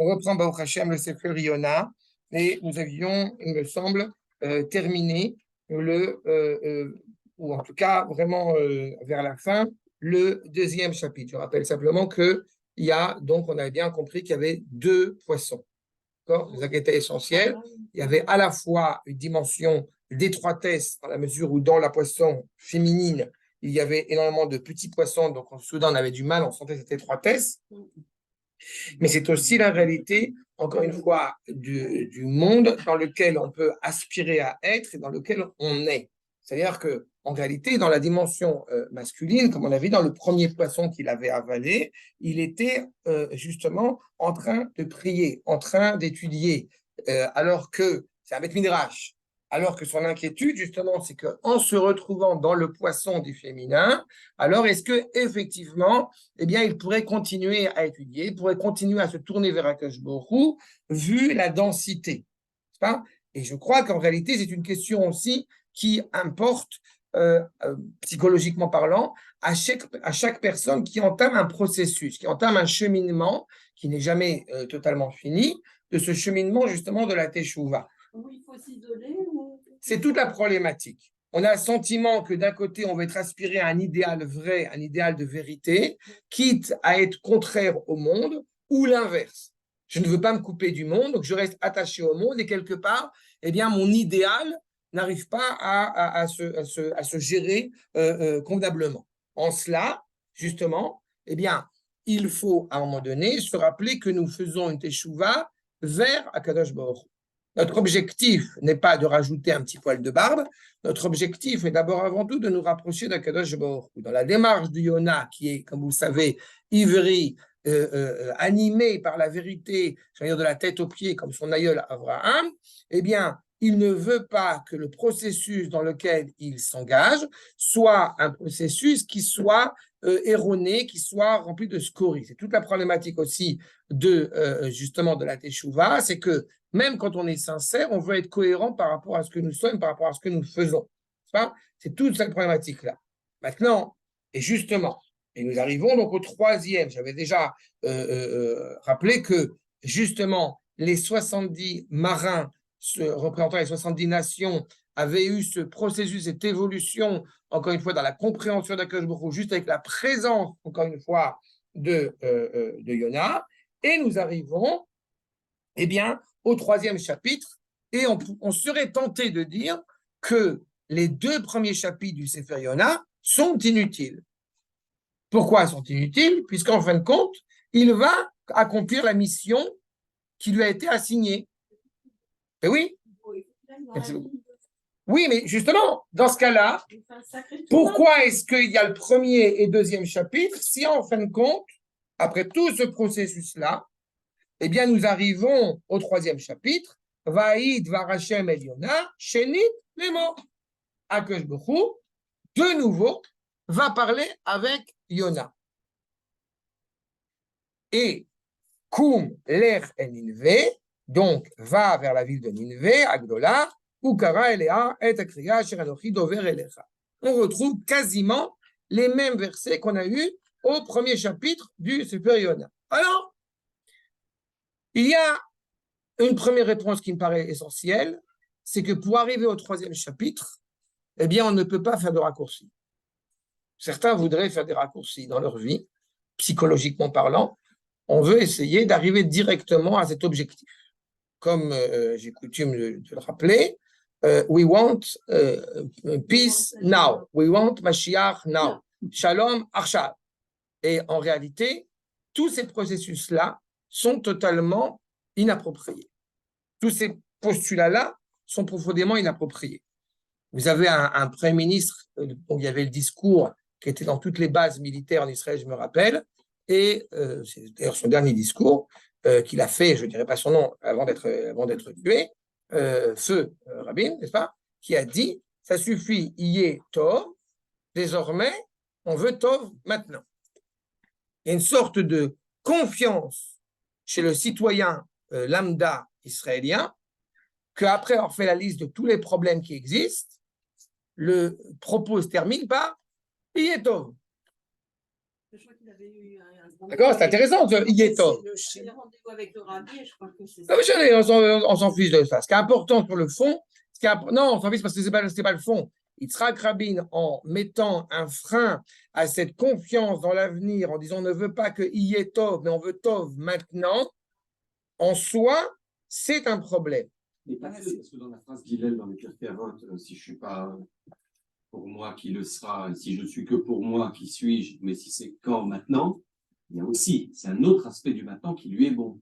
On reprend Baruch Hashem le Sefer Yona et nous avions, il me semble, terminé ou en tout cas vraiment vers la fin, le deuxième chapitre. Je rappelle simplement que il y a, donc on avait bien compris qu'il y avait deux poissons. Les étaient essentiels. Il y avait à la fois une dimension d'étroitesse, dans la mesure où dans la poisson féminine, il y avait énormément de petits poissons, donc soudain on avait du mal, on sentait cette étroitesse. Mais c'est aussi la réalité, encore une fois, du monde dans lequel on peut aspirer à être et dans lequel on est. C'est-à-dire qu'en réalité, dans la dimension masculine, comme on a vu dans le premier poisson qu'il avait avalé, il était justement en train de prier, en train d'étudier, alors que c'est un Beth Midrash. Alors que son inquiétude, justement, c'est qu'en se retrouvant dans le poisson du féminin, alors est-ce que effectivement, eh bien, il pourrait continuer à étudier, il pourrait continuer à se tourner vers Akash Borou, vu la densité. Pas? Et je crois qu'en réalité, c'est une question aussi qui importe, psychologiquement parlant, à chaque personne qui entame un processus, qui entame un cheminement qui n'est jamais totalement fini, de ce cheminement justement de la Teshuvah. Où il faut s'isoler ou... C'est toute la problématique. On a le sentiment que d'un côté, on va être aspiré à un idéal vrai, un idéal de vérité, quitte à être contraire au monde, ou l'inverse. Je ne veux pas me couper du monde, donc je reste attaché au monde, et quelque part, eh bien, mon idéal n'arrive pas à se gérer convenablement. En cela, justement, eh bien, il faut, à un moment donné, se rappeler que nous faisons une teshuva vers Akadosh Baruch. Notre objectif n'est pas de rajouter un petit poil de barbe. Notre objectif est d'abord avant tout de nous rapprocher d'Akadosh Baruch Hu. Dans la démarche du Yona, qui est, comme vous le savez, ivri, animé par la vérité, c'est-à-dire de la tête aux pieds, comme son aïeul Abraham, eh bien, il ne veut pas que le processus dans lequel il s'engage soit un processus qui soit erroné, qui soit rempli de scories. C'est toute la problématique aussi justement de la Teshuvah, c'est que même quand on est sincère, on veut être cohérent par rapport à ce que nous sommes, par rapport à ce que nous faisons. C'est toute cette problématique-là. Maintenant, et justement, et nous arrivons donc au troisième, j'avais déjà rappelé que justement, les 70 marins représentant les 70 nations avaient eu ce processus, cette évolution, encore une fois, dans la compréhension d'Akadosh Baruch Hu, juste avec la présence, encore une fois, de Yona. Et nous arrivons, eh bien, au troisième chapitre, et on serait tenté de dire que les deux premiers chapitres du Sefer Yona sont inutiles. Pourquoi sont inutiles? Puisqu'en fin de compte, il va accomplir la mission qui lui a été assignée. Et oui. Oui, mais justement, dans ce cas-là, pourquoi est-ce qu'il y a le premier et deuxième chapitre si en fin de compte, après tout ce processus-là, eh bien, nous arrivons au troisième chapitre, Vaïd Varachem Eliona, Shenit Lemo. Akadosh Baruch Hu, de nouveau, va parler avec Yona. Et Koum Ler El Ninvé, donc va vers la ville de Ninvé, Agdola, Ukara Elea, et Akriya, Sheranochi Dover Elecha. On retrouve quasiment les mêmes versets qu'on a eus au premier chapitre du Sefer Yona. Alors, il y a une première réponse qui me paraît essentielle, c'est que pour arriver au troisième chapitre, eh bien, on ne peut pas faire de raccourcis. Certains voudraient faire des raccourcis dans leur vie, psychologiquement parlant. On veut essayer d'arriver directement à cet objectif. Comme j'ai coutume de le rappeler, we want peace now. We want Mashiach now. Shalom Arshav. Et en réalité, tous ces processus-là sont totalement inappropriés. Tous ces postulats-là sont profondément inappropriés. Vous avez un Premier ministre, où il y avait le discours qui était dans toutes les bases militaires en Israël, je me rappelle, et c'est d'ailleurs son dernier discours qu'il a fait, je ne dirais pas son nom, avant d'être tué, Feu Rabin, n'est-ce pas, qui a dit, ça suffit, y est Tov, désormais, on veut Tov maintenant. Il y a une sorte de confiance chez le citoyen lambda israélien, qu'après avoir fait la liste de tous les problèmes qui existent, le propos se termine par Yetov. D'accord, c'est intéressant, Yetov. avec le rabier, je crois que c'est Non, ça. mais on s'en fiche de ça. Ce qui est important sur le fond, non, on s'en fiche parce que c'est pas le fond. Yitzhak Rabin, en mettant un frein à cette confiance dans l'avenir, en disant on ne veut pas que y ait Tov, mais on veut Tov maintenant, en soi, c'est un problème. Mais pas que, parce que dans la phrase d'Hillel, dans les Pirkei Avot, si je ne suis pas pour moi qui le sera, si je suis que pour moi, qui suis-je, mais si c'est quand maintenant, il y a aussi, c'est un autre aspect du maintenant qui lui est bon.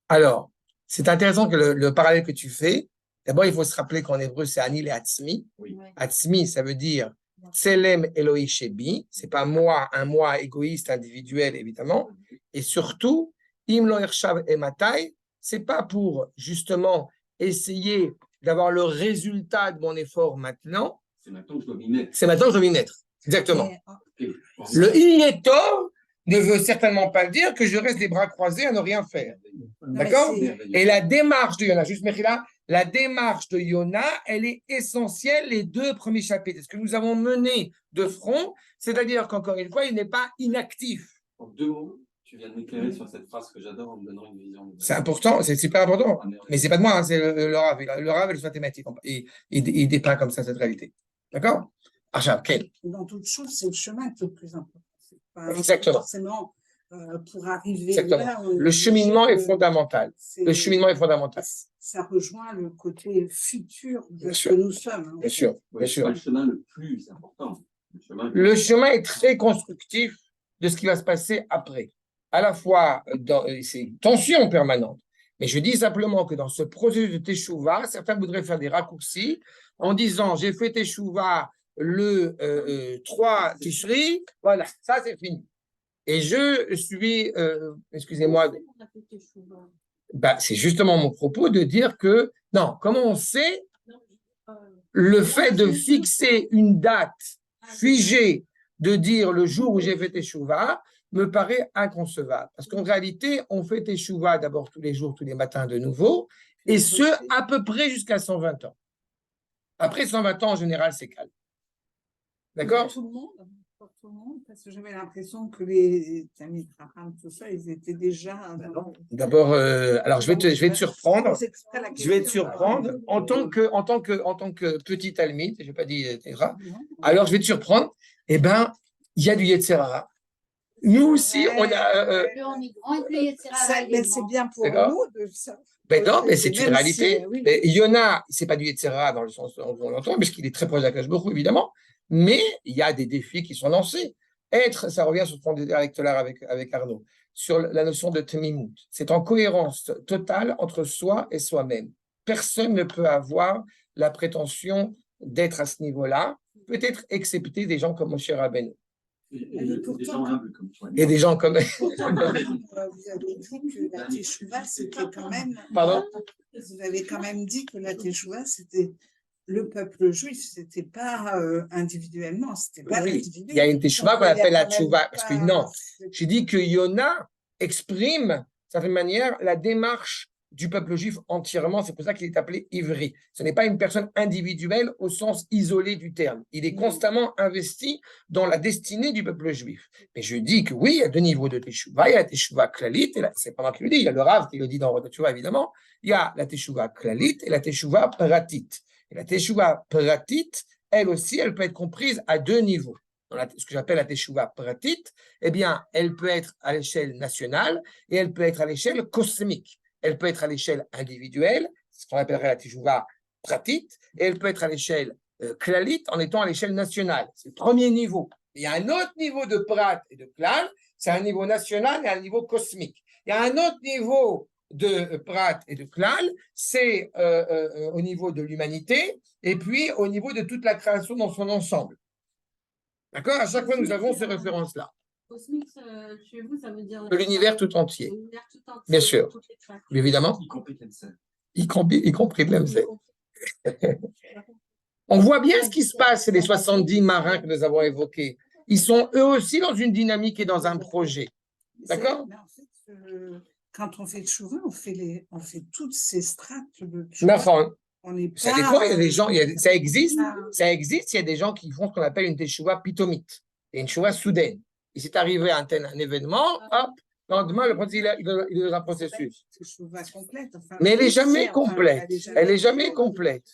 Alors, c'est intéressant que le parallèle que tu fais. D'abord, il faut se rappeler qu'en hébreu, c'est Ani et Atzmi. Oui. Atzmi, ça veut dire Tselem Eloi Shebi. C'est pas moi, un moi égoïste, individuel, évidemment. Et surtout, Im Lo Ershav Ematai, c'est pas pour justement essayer d'avoir le résultat de mon effort maintenant. C'est maintenant que je dois m'y mettre. C'est maintenant que je dois m'y mettre. Exactement. Okay. Le Iyetor ne veut certainement pas dire que je reste les bras croisés à ne rien faire. D'accord? Et la démarche de Yona, juste Mechila, la démarche de Yona, elle est essentielle les 2 premiers chapitres. Ce que nous avons mené de front, c'est-à-dire qu'encore une fois, il n'est pas inactif. En 2 mots, tu viens de m'éclairer sur cette phrase que j'adore en me donnant une vision. C'est important, c'est super important. Mais c'est pas de moi, hein, c'est le Rav. Le Rav est le mathématique. Il dépeint comme ça cette réalité. D'accord? Quel? Dans toute chose, c'est le chemin qui est le plus important. Pas Exactement. Forcément, pour arriver Exactement. là. Le cheminement est fondamental. Le cheminement est fondamental. Ça rejoint le côté futur de Bien ce sûr. que nous sommes. Bien sûr, bien C'est sûr. pas le chemin le plus important. Le chemin est très constructif de ce qui va se passer après. À la fois, c'est une tension permanente. Mais je dis simplement que dans ce processus de Teshuvah, certains voudraient faire des raccourcis en disant j'ai fait Teshuvah le 3 Tishri, voilà, ça c'est fini. Et je suis, excusez-moi, c'est justement mon propos de dire que, non, comment on sait le fait de fixer une date figée, de dire le jour où j'ai fait Teshuvah, me paraît inconcevable. Parce qu'en réalité, on fait Teshuvah d'abord tous les jours, tous les matins de nouveau, et ce, à peu près jusqu'à 120 ans. Après 120 ans, en général, c'est calme. D'accord? Pour tout le monde, parce que j'avais l'impression que les Tamid Raham, tout ça, ils étaient déjà. D'abord, alors je vais te surprendre. Je vais te surprendre en tant que petit Talmide, je n'ai pas dit Téra. Alors je vais te surprendre. Eh bien, il y a du Yetzer Hara. Nous aussi, on a. On est grand et plus Yetzer Hara. Mais c'est bien pour nous de ça. Ben non, mais c'est une Même réalité. si, oui. Mais Yona, c'est pas du Yetzer Hara dans le sens où on l'entend, parce qu'il est très proche d'Akash Baruch Hu, évidemment. Mais il y a des défis qui sont lancés. Ça revient sur ce qu'on disait avec Arnaud, sur la notion de Temimut. C'est en cohérence totale entre soi et soi-même. Personne ne peut avoir la prétention d'être à ce niveau-là, peut-être excepté des gens comme Moshe Rabbeinu. Des gens humbles comme toi. Et des gens comme. Vous avez dit que la Teshuvah, c'était quand même. Pardon? Vous avez quand même dit que la Teshuvah, c'était le peuple juif, c'était pas individuellement, c'était pas Oui, l'individu. il y a une Teshuvah qu'on appelle la Teshuvah. Parce que non, pas- j'ai dit que Yona exprime, d'une certaine manière, la démarche du peuple juif entièrement. C'est pour ça qu'il est appelé Ivri. Ce n'est pas une personne individuelle au sens isolé du terme. Il est constamment investi dans la destinée du peuple juif. Mais je dis que oui, il y a 2 niveaux de Teshuvah. Il y a la Teshuvah Klalit, et c'est pas moi qui le dis, il y a le Rav qui le dit dans la Teshuvah, évidemment. Il y a la Teshuvah Klalit et la Teshuvah Pratit. Et la Teshuvah Pratit, elle aussi, elle peut être comprise à 2 niveaux. Ce que j'appelle la Teshuvah Pratit, eh bien, elle peut être à l'échelle nationale et elle peut être à l'échelle cosmique. Elle peut être à l'échelle individuelle, ce qu'on appellerait la Teshuvah Pratit, et elle peut être à l'échelle Klalit en étant à l'échelle nationale. C'est le premier niveau. Il y a un autre niveau de Prat et de Klal, c'est un niveau national et un niveau cosmique. Il y a un autre niveau de Prat et de Klal, c'est au niveau de l'humanité et puis au niveau de toute la création dans son ensemble. D'accord? À chaque fois, nous avons ces références-là. Cosmique, chez vous, ça veut dire. L'univers tout entier. L'univers tout entier. Bien sûr. Évidemment. Y compris Kensen. Y compris de l'MZ. On voit bien ce qui se passe, les 70 marins que nous avons évoqués. Ils sont eux aussi dans une dynamique et dans un projet. D'accord? Mais en fait, quand on fait Teshuvah, on fait toutes ces strates de Mais Teshuvah. enfin, On n'est ça pas, dépend, il y a des gens, ça existe, Ah. il y a des gens qui font ce qu'on appelle une teshuva pitomite, et une teshuva soudaine. Il s'est arrivé un événement, hop, Non, demain, le processus, il est dans un processus. Teshuva complète. Enfin, Mais elle n'est jamais enfin, complète. Elle n'est jamais complète.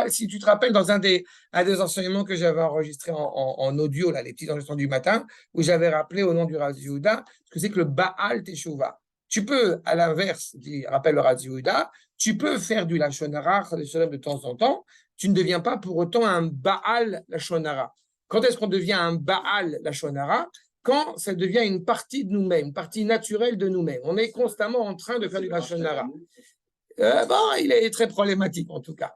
Si tu te rappelles, dans un des enseignements que j'avais enregistré en audio, là, les petits enregistrements du matin, où j'avais rappelé au nom du Rav Yehuda ce que c'est que le Baal Teshuva. Tu peux, à l'inverse, rappelle le Rav Yehuda, tu peux faire du Lashon Hara de temps en temps, tu ne deviens pas pour autant un Baal Lashon Hara. Quand est-ce qu'on devient un Baal Lashon Hara? Quand ça devient une partie de nous-mêmes, une partie naturelle de nous-mêmes. On est constamment en train de faire du Lashon Hara. Il est très problématique en tout cas.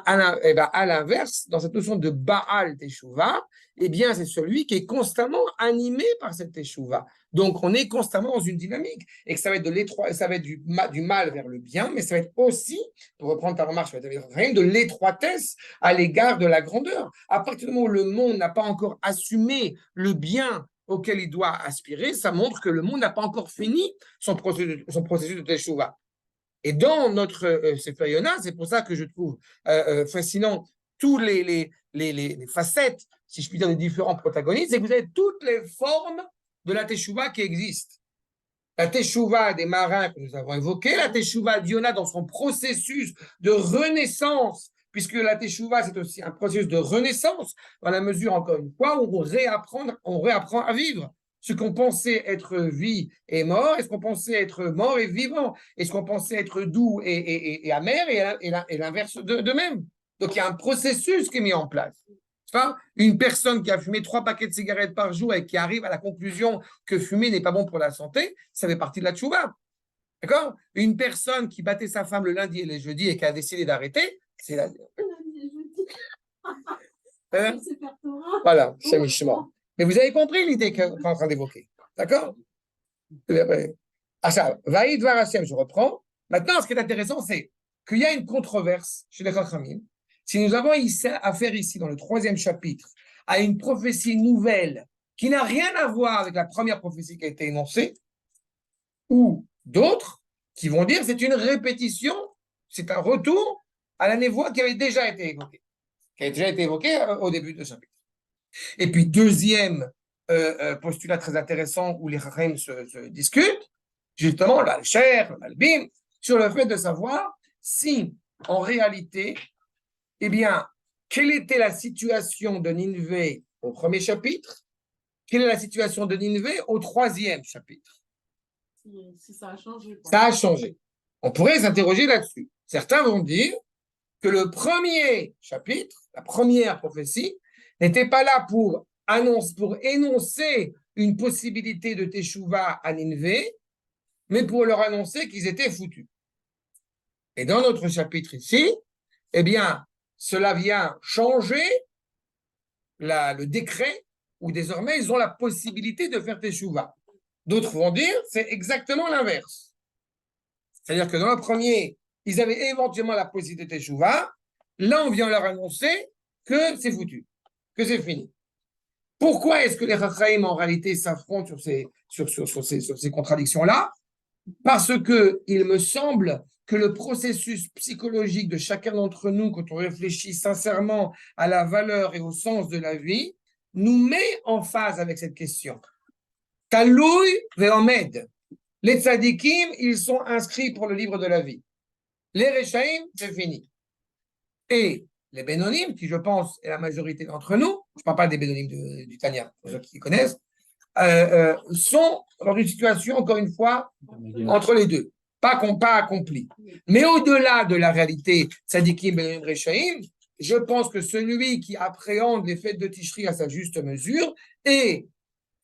À l'inverse, dans cette notion de Baal Teshuva, c'est celui qui est constamment animé par cette Teshuva. Donc, on est constamment dans une dynamique et que ça va être ça va être du mal vers le bien, mais ça va être aussi, pour reprendre ta remarque, ça va être rien de l'étroitesse à l'égard de la grandeur. À partir du moment où le monde n'a pas encore assumé le bien auquel il doit aspirer, ça montre que le monde n'a pas encore fini son processus de Teshuva. Et dans notre Sefer Yona, c'est pour ça que je trouve fascinant tous les facettes, si je puis dire, des différents protagonistes, c'est que vous avez toutes les formes de la Teshuvah qui existent. La Teshuvah des marins que nous avons évoquée, la Teshuvah d'Yona dans son processus de renaissance, puisque la Teshuvah, c'est aussi un processus de renaissance, dans la mesure, encore une fois, où on réapprend à vivre. Ce qu'on pensait être vie et mort, est-ce qu'on pensait être mort et vivant? Est-ce qu'on pensait être doux et amer et l'inverse de même? Donc, il y a un processus qui est mis en place. Enfin, une personne qui a fumé 3 paquets de cigarettes par jour et qui arrive à la conclusion que fumer n'est pas bon pour la santé, ça fait partie de la tchouva. D'accord? Une personne qui battait sa femme le lundi et le jeudi et qui a décidé d'arrêter, c'est la... Voilà, c'est Mishma. Mais vous avez compris l'idée qu'on est en train d'évoquer. D'accord? Vaïd var Hashem, je reprends. Maintenant, ce qui est intéressant, c'est qu'il y a une controverse chez les Chachamim. Si nous avons affaire ici, dans le 3e chapitre, à une prophétie nouvelle qui n'a rien à voir avec la première prophétie qui a été énoncée, ou d'autres qui vont dire que c'est une répétition, c'est un retour à la névoie qui avait déjà été évoquée, au début de ce chapitre. Et puis, deuxième postulat très intéressant où les Chachamim se discutent, justement, l'Al-Sher, l'Albim, sur le fait de savoir si, en réalité, quelle était la situation de Nineveh au 1er chapitre, quelle est la situation de Nineveh au 3e chapitre. Si ça a changé. Ça a changé. On pourrait s'interroger là-dessus. Certains vont dire que le 1er chapitre, la première prophétie, n'était pas là pour énoncer une possibilité de Teshuvah à Nineveh, mais pour leur annoncer qu'ils étaient foutus. Et dans notre chapitre ici, cela vient changer le décret où désormais ils ont la possibilité de faire Teshuvah. D'autres vont dire c'est exactement l'inverse. C'est-à-dire que dans le premier, ils avaient éventuellement la possibilité de Teshuvah. Là, on vient leur annoncer que c'est foutu, que c'est fini. Pourquoi est-ce que les Chachamim, en réalité, s'affrontent sur ces contradictions-là? Parce que il me semble que le processus psychologique de chacun d'entre nous, quand on réfléchit sincèrement à la valeur et au sens de la vie, nous met en phase avec cette question. Taloui ve'omed. Les tzadikim, ils sont inscrits pour le livre de la vie. Les rechaim, c'est fini. Et les bénonim, qui je pense est la majorité d'entre nous, je ne parle pas des bénonim du Tanya, pour ceux qui connaissent, sont dans une situation, encore une fois, entre les deux, pas accomplie. Mais au-delà de la réalité tzadikim, bénonim, rechaim, je pense que celui qui appréhende les fêtes de Tishri à sa juste mesure, et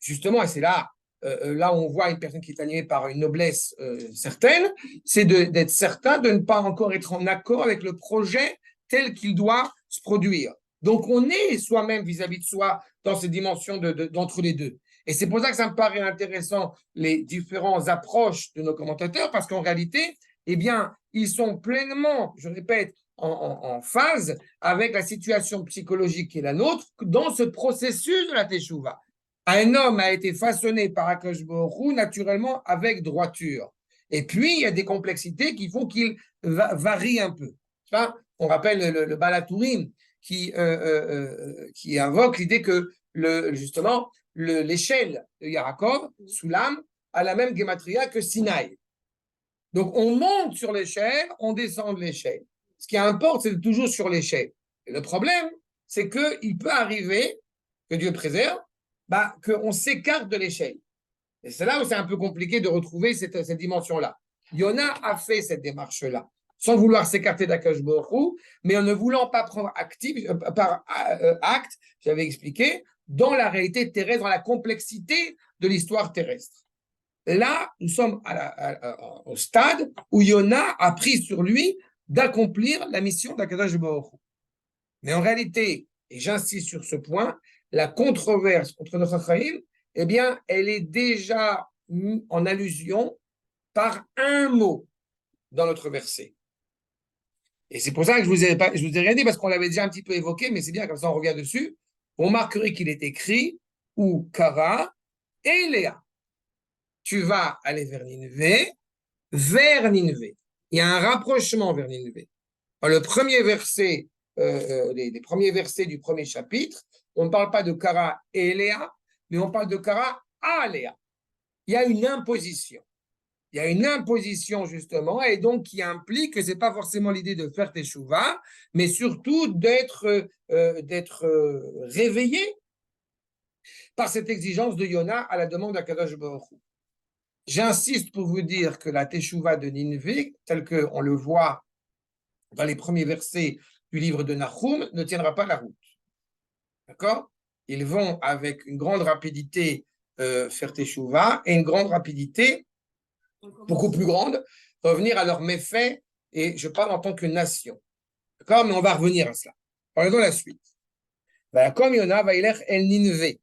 justement, et c'est là où on voit une personne qui est animée par une noblesse certaine, c'est d'être certain de ne pas encore être en accord avec le projet tel qu'il doit se produire. Donc, on est soi-même vis-à-vis de soi dans ces dimensions d'entre les deux. Et c'est pour ça que ça me paraît intéressant, les différentes approches de nos commentateurs, parce qu'en réalité, ils sont pleinement, je répète, en phase avec la situation psychologique qui est la nôtre dans ce processus de la Teshuvah. Un homme a été façonné par Akadosh Baruch Hu naturellement avec droiture. Et puis, il y a des complexités qui font qu'il varie un peu. On rappelle le Balatourim qui invoque l'idée que, justement, l'échelle de Yaakov, Soulam, à la même gematria que Sinaï. Donc, on monte sur l'échelle, on descend de l'échelle. Ce qui importe, c'est toujours sur l'échelle. Et le problème, c'est qu'il peut arriver, que Dieu préserve, qu'on s'écarte de l'échelle. Et c'est là où c'est un peu compliqué de retrouver cette dimension-là. Yona a fait cette démarche-là, sans vouloir s'écarter d'Akadosh Baruch Hu, mais en ne voulant pas prendre par acte, j'avais expliqué, dans la réalité terrestre, dans la complexité de l'histoire terrestre. Là, nous sommes au stade où Yona a pris sur lui d'accomplir la mission d'Akadosh Baruch Hu. Mais en réalité, et j'insiste sur ce point, la controverse contre nos Chachamim, eh bien, elle est déjà en allusion par un mot dans notre verset. Et c'est pour ça que je vous ai rien dit, parce qu'on l'avait déjà un petit peu évoqué, mais c'est bien, comme ça on revient dessus. On remarquerait qu'il est écrit ou Kara et Léa. Tu vas aller vers Nineveh, Il y a un rapprochement vers Nineveh. Dans le premier verset, les premiers versets du premier chapitre, on ne parle pas de Kara et Léa, mais on parle de Kara à Léa. Il y a une imposition. Il y a une imposition, justement, et donc qui implique que ce n'est pas forcément l'idée de faire teshuva, mais surtout d'être réveillé par cette exigence de Yona à la demande d'Akadosh Baruch Hu. J'insiste pour vous dire que la teshuva de Nineveh, telle qu'on le voit dans les premiers versets du livre de Nahum, ne tiendra pas la route. D'accord? Ils vont avec une grande rapidité faire teshuva et une grande rapidité beaucoup plus grande, revenir à leurs méfaits, et je parle en tant que nation. D'accord? Mais on va revenir à cela. Regardons la suite. Comme Yona va aller el Nineveh.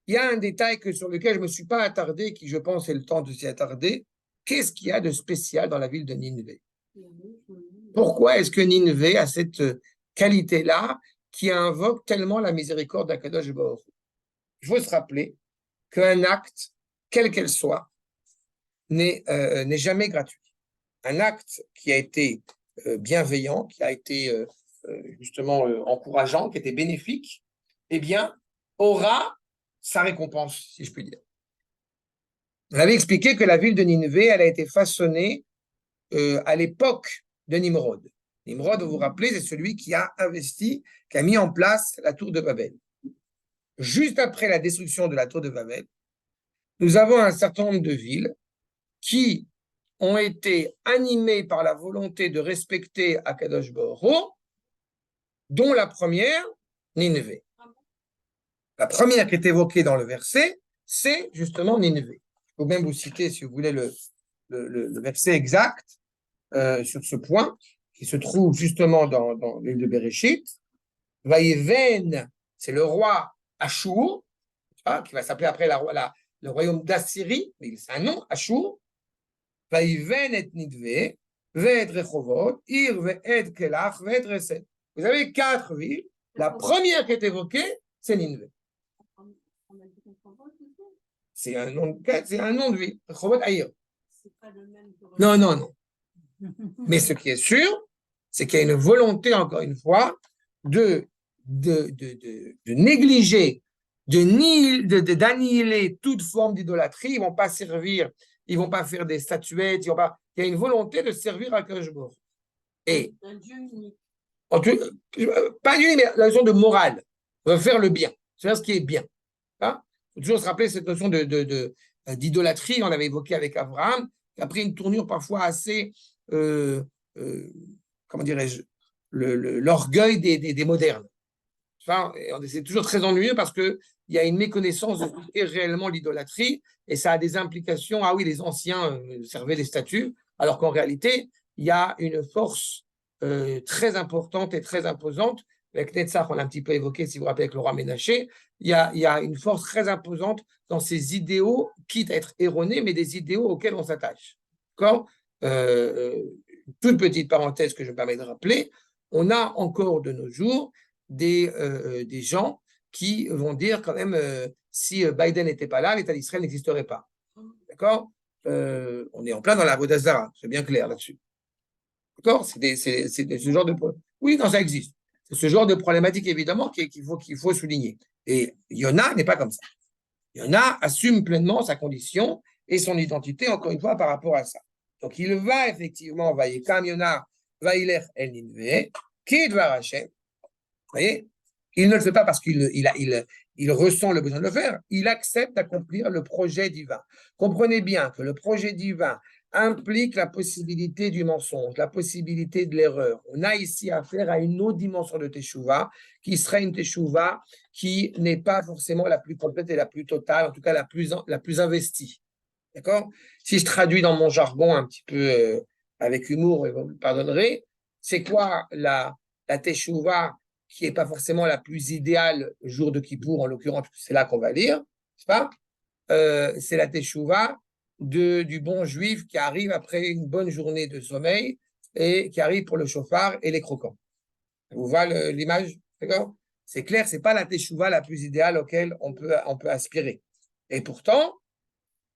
Il y a un détail sur lequel je ne me suis pas attardé, qui je pense est le temps de s'y attarder. Qu'est-ce qu'il y a de spécial dans la ville de Nineveh? Pourquoi est-ce que Nineveh a cette qualité-là qui invoque tellement la miséricorde d'Akadosh Baruch Hu? Il faut se rappeler qu'un acte, quel qu'elle soit, n'est jamais gratuit. Un acte qui a été bienveillant, qui a été justement encourageant, qui a été bénéfique, eh bien, aura sa récompense, si je puis dire. On avait expliqué que la ville de Nineveh, elle a été façonnée à l'époque de Nimrod. Nimrod, vous vous rappelez, c'est celui qui a investi, qui a mis en place la tour de Babel. Juste après la destruction de la tour de Babel, nous avons un certain nombre de villes qui ont été animées par la volonté de respecter Akadosh Baruch Hu, dont la première, Nineveh. La première qui est évoquée dans le verset, c'est justement Nineveh. Je peux même vous citer, si vous voulez, le verset exact sur ce point, qui se trouve justement dans l'île de Bereshit. Vaïven, c'est le roi Ashur, qui va s'appeler après le royaume d'Assyrie, mais c'est un nom, Ashur. Vaïven et Nineveh, ve'et Rechovot, Ir ve'et Kelach, ve'et Reset. Vous avez 4 villes. La première qui est évoquée, c'est Nineveh. C'est un nom de ville. Rechovot Aïr. Non. Mais ce qui est sûr, c'est qu'il y a une volonté, encore une fois, de négliger, d'annihiler toute forme d'idolâtrie. Ils ne vont pas servir, ils ne vont pas faire des statuettes. Il y a une volonté de servir à Akadosh Baruch Hu. Et un Dieu unique. Pas unique, mais la notion de morale, de faire le bien, faire ce qui est bien. Il faut toujours se rappeler cette notion d'idolâtrie, on l'avait évoqué avec Abraham, qui a pris une tournure parfois assez, comment dirais-je, l'orgueil des modernes. Enfin, c'est toujours très ennuyeux parce qu'il y a une méconnaissance de ce qu'est réellement l'idolâtrie et ça a des implications. Ah oui, les anciens servaient les statues, alors qu'en réalité, il y a une force très importante et très imposante. Avec Netzach, on l'a un petit peu évoqué, si vous vous rappelez, avec le roi Ménaché. Il y a une force très imposante dans ces idéaux, quitte à être erronés, mais des idéaux auxquels on s'attache. D'accord ? Toute petite parenthèse que je me permets de rappeler, on a encore de nos jours des gens qui vont dire quand même si Biden n'était pas là, l'État d'Israël n'existerait pas. D'accord? On est en plein dans la Avodah Zarah, c'est bien clair là-dessus. D'accord? C'est ce genre de problème. Oui, non, ça existe. C'est ce genre de problématique, évidemment, qu'il faut souligner. Et Yona n'est pas comme ça. Yona assume pleinement sa condition et son identité, encore une fois, par rapport à ça. Donc, il va effectivement, Vayekam Yona, Vailech El Ninve, Kedvar Hashem. Vous voyez, il ne le fait pas parce qu'il ressent le besoin de le faire, il accepte d'accomplir le projet divin. Comprenez bien que le projet divin implique la possibilité du mensonge, la possibilité de l'erreur. On a ici affaire à une autre dimension de Teshuvah, qui serait une Teshuvah qui n'est pas forcément la plus complète et la plus totale, en tout cas la plus investie. D'accord? Si je traduis dans mon jargon un petit peu avec humour, et vous me pardonnerez, c'est quoi la Teshuvah qui n'est pas forcément la plus idéale jour de Kippour, en l'occurrence, c'est là qu'on va lire, n'est-ce pas? C'est la Teshuvah du bon juif qui arrive après une bonne journée de sommeil et qui arrive pour le chauffard et les croquants. Vous voyez l'image? D'accord? C'est clair, ce n'est pas la Teshuvah la plus idéale auquel on peut aspirer. Et pourtant,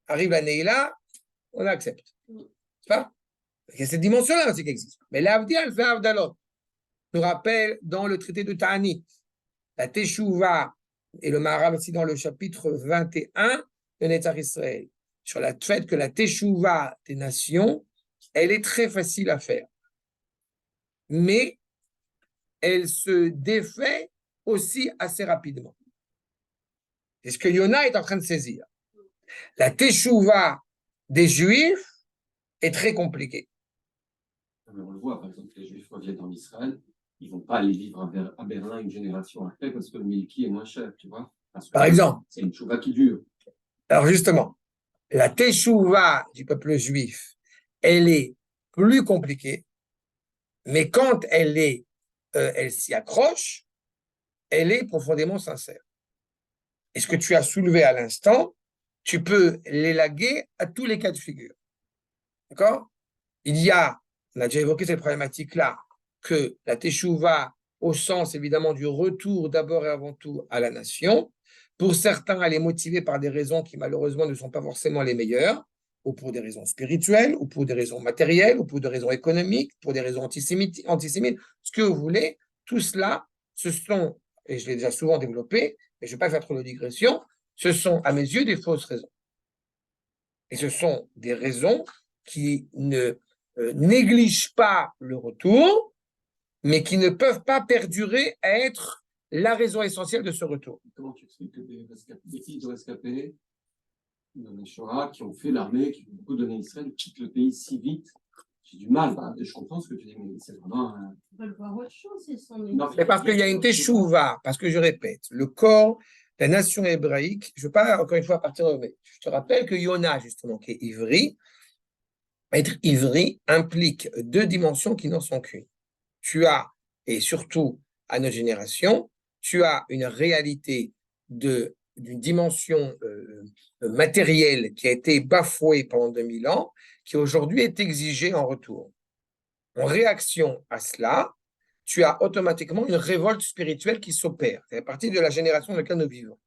arrive la Neila, on accepte. C'est pas? Il y a cette dimension-là aussi qui existe. Mais l'Avdi, elle fait Avdalot. Nous rappelle dans le traité de Ta'anit, la Teshuvah, et le Maharal aussi dans le chapitre 21 de Netzach Israël, sur le fait que la Teshuvah des nations, elle est très facile à faire. Mais elle se défait aussi assez rapidement. C'est ce que Yona est en train de saisir. La Teshuvah des Juifs est très compliquée. Mais on le voit, par exemple, les Juifs reviennent en Israël, ils ne vont pas aller vivre à Berlin une génération après parce que le Milki est moins cher, tu vois. Par exemple. C'est une Teshuvah qui dure. Alors justement, la Teshuvah du peuple juif, elle est plus compliquée, mais quand elle s'y accroche, elle est profondément sincère. Et ce que tu as soulevé à l'instant, tu peux l'élaguer à tous les cas de figure. D'accord? On a déjà évoqué cette problématique-là, que la Teshuvah, au sens évidemment du retour d'abord et avant tout à la nation, pour certains, elle est motivée par des raisons qui malheureusement ne sont pas forcément les meilleures, ou pour des raisons spirituelles, ou pour des raisons matérielles, ou pour des raisons économiques, pour des raisons antisémites, ce que vous voulez. Tout cela, ce sont, et je l'ai déjà souvent développé, mais je ne vais pas faire trop de digression, ce sont à mes yeux des fausses raisons. Et ce sont des raisons qui ne négligent pas le retour, mais qui ne peuvent pas perdurer à être la raison essentielle de ce retour. Comment tu expliques que des filles de rescapés de la Shoah qui ont fait l'armée, qui ont beaucoup donné à Israël, quittent le pays si vite? J'ai du mal, je comprends ce que tu dis, mais c'est vraiment... Ils veulent voir autre chose, ils sont Non, C'est parce qu'il y a une teshuva, parce que je répète, le corps de la nation hébraïque, je ne veux pas encore une fois partir de... Je te rappelle que Yona, justement, qui est ivri, être ivri implique deux dimensions qui n'en sont qu'une. Tu as, et surtout à notre génération, tu as une réalité d'une dimension matérielle qui a été bafouée pendant 2000 ans, qui aujourd'hui est exigée en retour. En réaction à cela, tu as automatiquement une révolte spirituelle qui s'opère. C'est à partir de la génération dans laquelle nous vivons.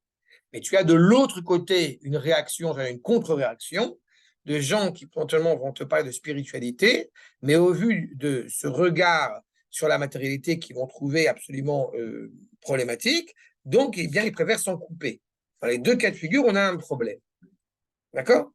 Mais tu as de l'autre côté une réaction, une contre-réaction, de gens qui potentiellement vont te parler de spiritualité, mais au vu de ce regard sur la matérialité qu'ils vont trouver absolument problématique, donc eh bien, ils préfèrent s'en couper. Dans les deux cas de figure, on a un problème. D'accord?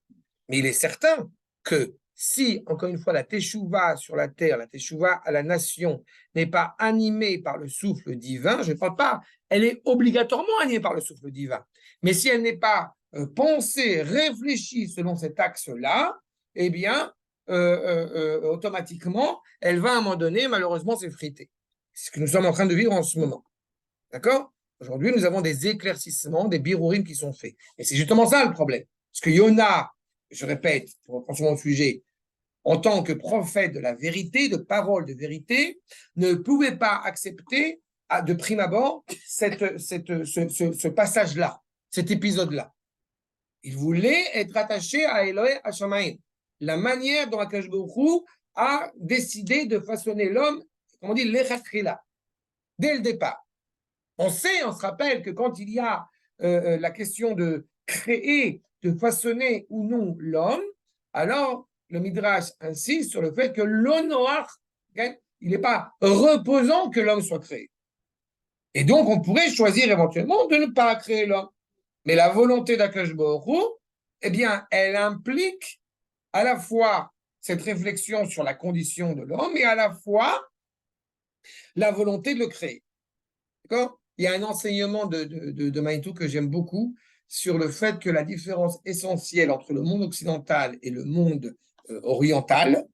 Mais il est certain que si, encore une fois, la teshuva sur la terre, la teshuva à la nation n'est pas animée par le souffle divin, je ne parle pas, elle est obligatoirement animée par le souffle divin. Mais si elle n'est pas pensée, réfléchie selon cet axe-là, eh bien, automatiquement, elle va à un moment donné, malheureusement, s'effriter. C'est ce que nous sommes en train de vivre en ce moment. D'accord? Aujourd'hui, nous avons des éclaircissements, des birourim qui sont faits. Et c'est justement ça le problème. Parce que Yona, je répète, pour reprendre sur mon sujet, en tant que prophète de la vérité, de parole de vérité, ne pouvait pas accepter de prime abord ce passage-là, cet épisode-là. Il voulait être attaché à Elohé Hashamaim, la manière dont Akash Baruch Hu a décidé de façonner l'homme, comme on dit, l'Echatrila, dès le départ. On se rappelle que quand il y a la question de créer, de façonner ou non l'homme, alors le Midrash insiste sur le fait que l'onoach, il n'est pas reposant que l'homme soit créé. Et donc, on pourrait choisir éventuellement de ne pas créer l'homme. Mais la volonté d'Akadosh Baruch Hu, eh bien, elle implique à la fois cette réflexion sur la condition de l'homme et à la fois la volonté de le créer. D'accord? Il y a un enseignement de Manitou que j'aime beaucoup sur le fait que la différence essentielle entre le monde occidental et le monde oriental,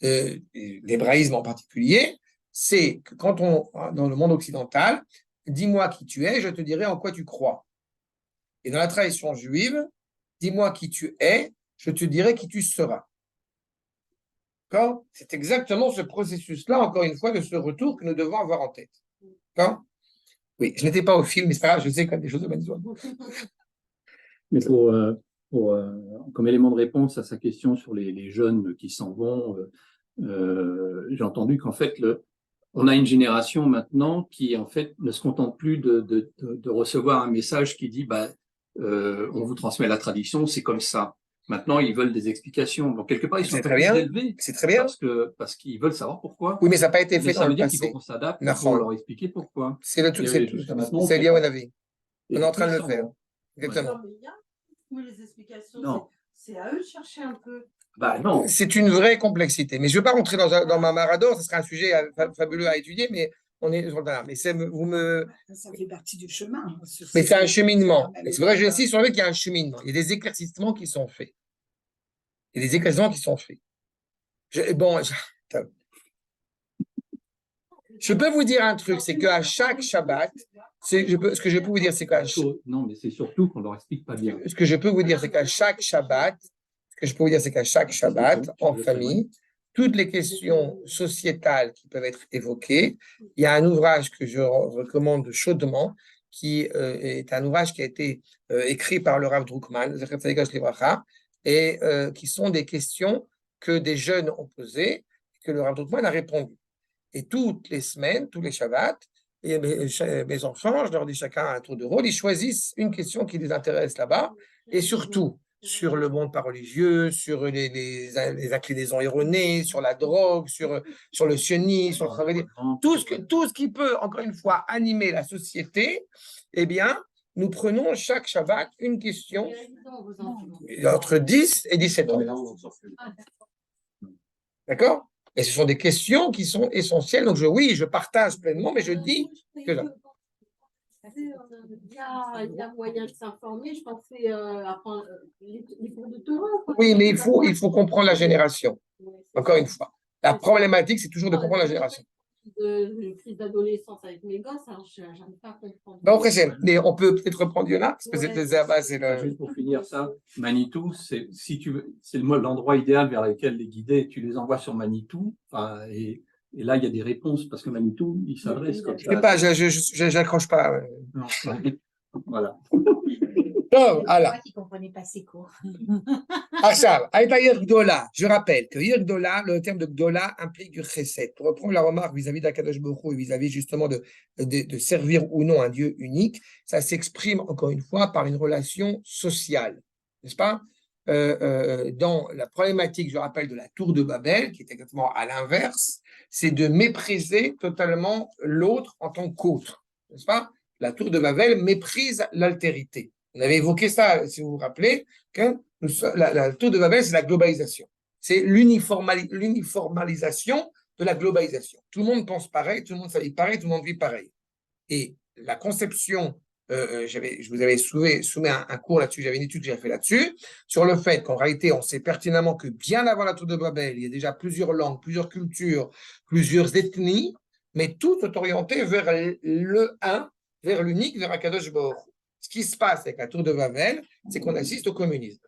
l'hébraïsme en particulier, c'est que quand dans le monde occidental, dis-moi qui tu es, je te dirai en quoi tu crois. Et dans la tradition juive, dis-moi qui tu es, je te dirai qui tu seras. D'accord? C'est exactement ce processus-là, encore une fois, de ce retour que nous devons avoir en tête. D'accord? Oui, je n'étais pas au film, mais c'est pas grave, je sais quand même des choses de Manitou. Mais comme élément de réponse à sa question sur les jeunes qui s'en vont, j'ai entendu qu'en fait, on a une génération maintenant qui en fait ne se contente plus de recevoir un message qui dit on vous transmet la tradition, c'est comme ça. Maintenant, ils veulent des explications. Donc, quelque part, ils sont un peu plus élevés. C'est très bien. Parce qu'ils veulent savoir pourquoi. Oui, mais ça n'a pas été fait ça dans veut le dire passé. qu'il faut qu'on s'adapte pour leur expliquer pourquoi. C'est le truc, c'est lié à Navi. On est en train de le faire. Exactement. Mais les explications, c'est à eux de chercher un peu. Non. C'est une vraie complexité. Mais je ne veux pas rentrer dans ma marador, ce serait un sujet fabuleux à étudier, mais on est là. Mais ça fait partie du chemin. Mais c'est un cheminement. C'est vrai, j'insiste sur le fait qu'il y a un cheminement. Il y a des éclaircissements qui sont faits. Il y a des éclaircissements qui sont faits. Je peux vous dire un truc, c'est qu'à chaque Shabbat, ce que je peux vous dire, c'est qu'à non, mais c'est surtout qu'on leur explique pas bien. Ce que je peux vous dire, c'est qu'à chaque Shabbat, en famille, toutes les questions sociétales qui peuvent être évoquées, il y a un ouvrage que je recommande chaudement, qui est un ouvrage qui a été écrit par le Rav Druckmann, et qui sont des questions que des jeunes ont posées, que le Rav Druckmann a répondu. Et toutes les semaines, tous les Shabbats, et mes enfants, je leur dis chacun un tour de rôle, ils choisissent une question qui les intéresse là-bas, et surtout sur le monde pas religieux, sur les inclinaisons erronées, sur la drogue, sur le sionisme, sur le travail, tout ce qui peut, encore une fois, animer la société, eh bien, nous prenons chaque Shabbat une question entre 10 et 17 ans. D'accord? Et ce sont des questions qui sont essentielles. Donc, je partage pleinement, mais je dis que là. Il y a moyen de s'informer. Je pensais apprendre les cours de Torah. Oui, mais il faut comprendre la génération. Encore une fois. La problématique, c'est toujours de comprendre la génération. Une crise d'adolescence avec mes gosses, alors je n'arrive pas à comprendre. Bon, mais on peut peut-être reprendre Yona, parce que Juste pour finir ça, Manitou, c'est l'endroit idéal vers lequel les guider, tu les envoies sur Manitou, et là, il y a des réponses, parce que Manitou, il s'adresse comme ça. Je sais pas, je n'accroche pas. Non. Voilà. Donc, alors. Moi qui ne comprenais pas ces cours. Je rappelle que Gdola, le terme de Gdola implique du chesed. Pour reprendre la remarque vis-à-vis d'Akadosh Baruch Hu et vis-à-vis justement de servir ou non un Dieu unique, ça s'exprime encore une fois par une relation sociale, n'est-ce pas? Dans la problématique, je rappelle, de la tour de Babel, qui est exactement à l'inverse, c'est de mépriser totalement l'autre en tant qu'autre, n'est-ce pas? La tour de Babel méprise l'altérité. On avait évoqué ça, si vous vous rappelez, que la tour de Babel, c'est la globalisation. C'est l'uniformalisation de la globalisation. Tout le monde pense pareil, tout le monde s'habille pareil, tout le monde vit pareil. Et la conception, je vous avais soumis un cours là-dessus, j'avais une étude que j'ai fait là-dessus, sur le fait qu'en réalité, on sait pertinemment que bien avant la tour de Babel, il y a déjà plusieurs langues, plusieurs cultures, plusieurs ethnies, mais tout est orienté vers le un, vers l'unique, vers Akadosh Baruch Hu. Ce qui se passe avec la tour de Babel, c'est qu'on assiste au communisme.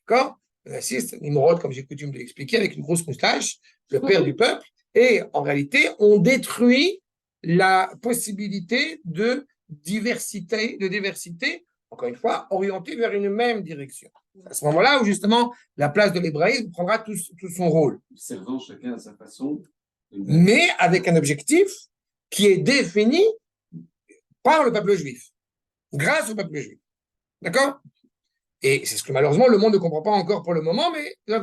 D'accord? On assiste, Nimrod, comme j'ai coutume de l'expliquer, avec une grosse moustache, le père du peuple, et en réalité, on détruit la possibilité de diversité, encore une fois, orientée vers une même direction. C'est à ce moment-là où justement la place de l'hébraïsme prendra tout son rôle. Servant chacun à sa façon. Mais avec un objectif qui est défini par le peuple juif, grâce au peuple juif. D'accord? Et c'est ce que malheureusement le monde ne comprend pas encore pour le moment, mais ils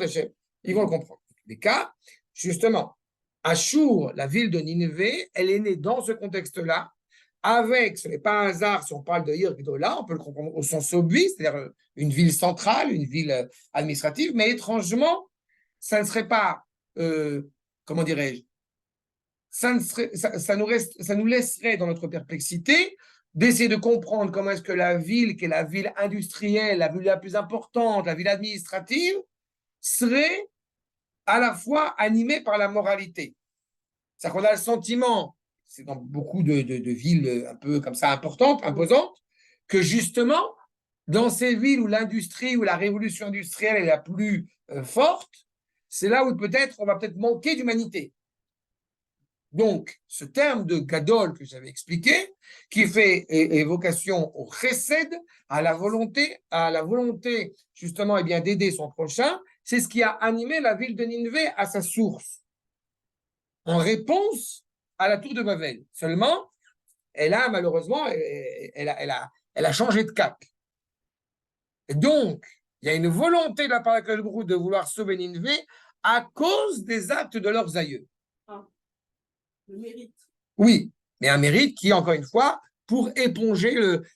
vont le comprendre. Les cas, justement, Achour, la ville de Nineveh, elle est née dans ce contexte-là, avec, ce n'est pas un hasard si on parle de Ir Gdola, on peut le comprendre au sens obvi, c'est-à-dire une ville centrale, une ville administrative, mais étrangement, ça ne serait pas, comment dirais-je, ça nous laisserait dans notre perplexité d'essayer de comprendre comment est-ce que la ville, qui est la ville industrielle, la ville la plus importante, la ville administrative, serait à la fois animée par la moralité. C'est-à-dire qu'on a le sentiment, c'est dans beaucoup de villes un peu comme ça importantes, imposantes, que justement, dans ces villes où l'industrie, où la révolution industrielle est la plus forte, c'est là où peut-être on va peut-être manquer d'humanité. Donc, ce terme de gadol que j'avais expliqué, qui fait évocation au chesed, à la volonté justement eh bien, d'aider son prochain, c'est ce qui a animé la ville de Nineveh à sa source, en réponse à la tour de Babel. Seulement, elle a malheureusement, elle a changé de cap. Et donc, il y a une volonté de la part de Baruch de vouloir sauver Nineveh à cause des actes de leurs aïeux. Le mérite. Oui, mais un mérite qui, encore une fois, pour éponger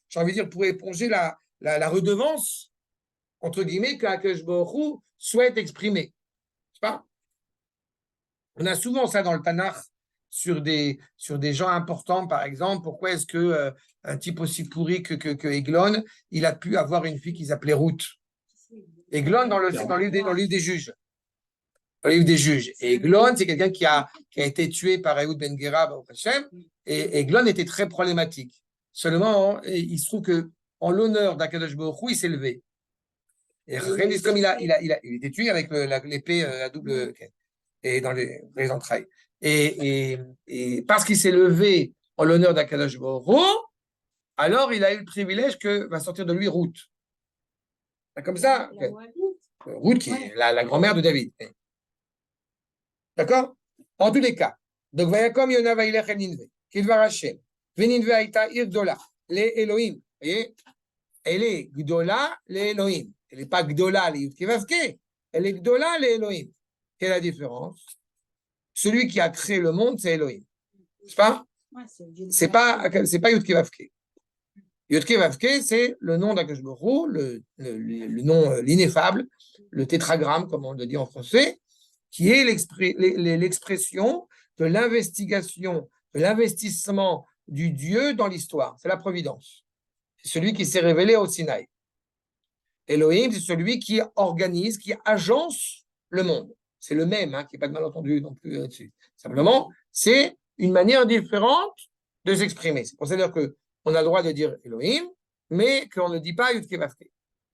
j'ai envie de dire, pour éponger la redevance, entre guillemets, que Baruch souhaite exprimer. C'est pas? On a souvent ça dans le Tanakh sur des gens importants, par exemple. Pourquoi est-ce que un type aussi pourri que Eglon, il a pu avoir une fille qui s'appelait Ruth? Eglon dans le livre des juges. Dans le livre des juges. Et Eglon, c'est quelqu'un qui a été tué par Ehud Ben Gera, au Hashem, et Eglon était très problématique. Seulement, il se trouve que en l'honneur d'Akadosh Baruch Hu, il s'est levé. Et comme il était tué avec l'épée à double et dans les entrailles. Et parce qu'il s'est levé en l'honneur d'Akadosh Baruch Hu, alors il a eu le privilège que va sortir de lui Ruth. Comme ça, Ruth qui est la grand-mère de David. D'accord? En tous les cas. Donc, Vayakom Yona Vailech El Ninve, Kidvar Hashem, Veninve Aïta Ir Gdola, les Elohim. Vous voyez? Elle est Gdola, les Elohim. Elle n'est pas Gdola, les Yudkevavke. Elle est Gdola, les Elohim. Quelle est la différence? Celui qui a créé le monde, c'est Elohim. C'est pas? C'est pas Yudkevavke. Yudkevavke, c'est le nom d'Akadosh Baruch Hu, le nom l'ineffable, le tétragramme, comme on le dit en français, qui est l'expression de l'investigation, de l'investissement du Dieu dans l'histoire. C'est la providence. C'est celui qui s'est révélé au Sinaï. Elohim, c'est celui qui organise, qui agence le monde. C'est le même, hein, qui n'est pas de malentendu non plus là-dessus. Simplement, c'est une manière différente de s'exprimer. C'est pour ça dire qu'on a le droit de dire Elohim, mais qu'on ne dit pas Yudkevavke.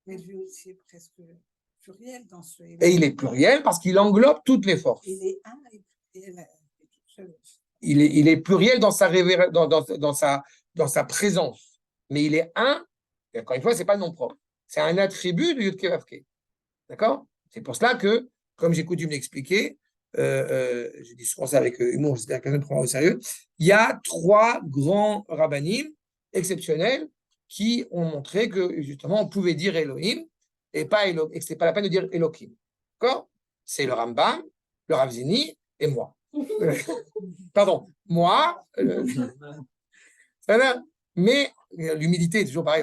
Mais lui aussi est presque pluriel dans ce. Et il est pluriel parce qu'il englobe toutes les forces. Il est un et pluriel. Il est pluriel dans sa présence, mais il est un, et encore une fois, ce n'est pas le nom propre. C'est un attribut de Yudkevavke. D'accord? C'est pour cela que, comme j'ai coutume l'expliquer, j'ai dit souvent ça avec humour, j'espère que quelqu'un me prendra au sérieux, il y a 3 grands rabbanim exceptionnels qui ont montré que, justement, on pouvait dire Elohim et que ce n'est pas la peine de dire Elohim. D'accord? C'est le Rambam, le Rav Zini et moi. Pardon, moi, ça va, mais l'humilité est toujours pareil.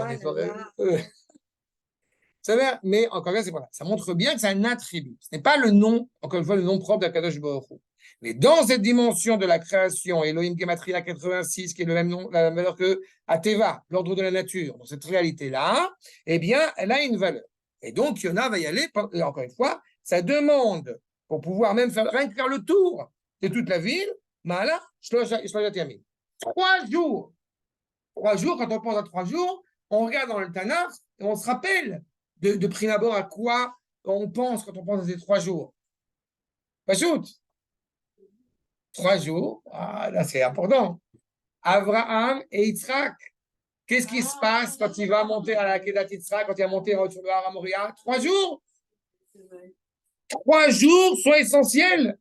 Ça va, mais encore une fois, c'est voilà. Ça montre bien que c'est un attribut. Ce n'est pas le nom, encore une fois, le nom propre d'Akadosh Baruch Hu. Mais dans cette dimension de la création, Elohim Gematria 86, qui est le même nom, la même valeur que Ateva, l'ordre de la nature, dans cette réalité-là, eh bien, elle a une valeur. Et donc, Yona va y aller, encore une fois, ça demande, pour pouvoir même rien que faire le tour de toute la ville, Maala, Shlosha Yamin. 3 jours. 3 jours, quand on pense à 3 jours, on regarde dans le Tanakh et on se rappelle de prime abord à quoi on pense quand on pense à ces 3 jours. Pachout. 3 jours, là c'est important. Abraham et Yitzhak. Qu'est-ce qui se passe quand il va monter à la Kedat Yitzhak, quand il va monter sur le Har Moria? 3 jours. 3 jours sont essentiels.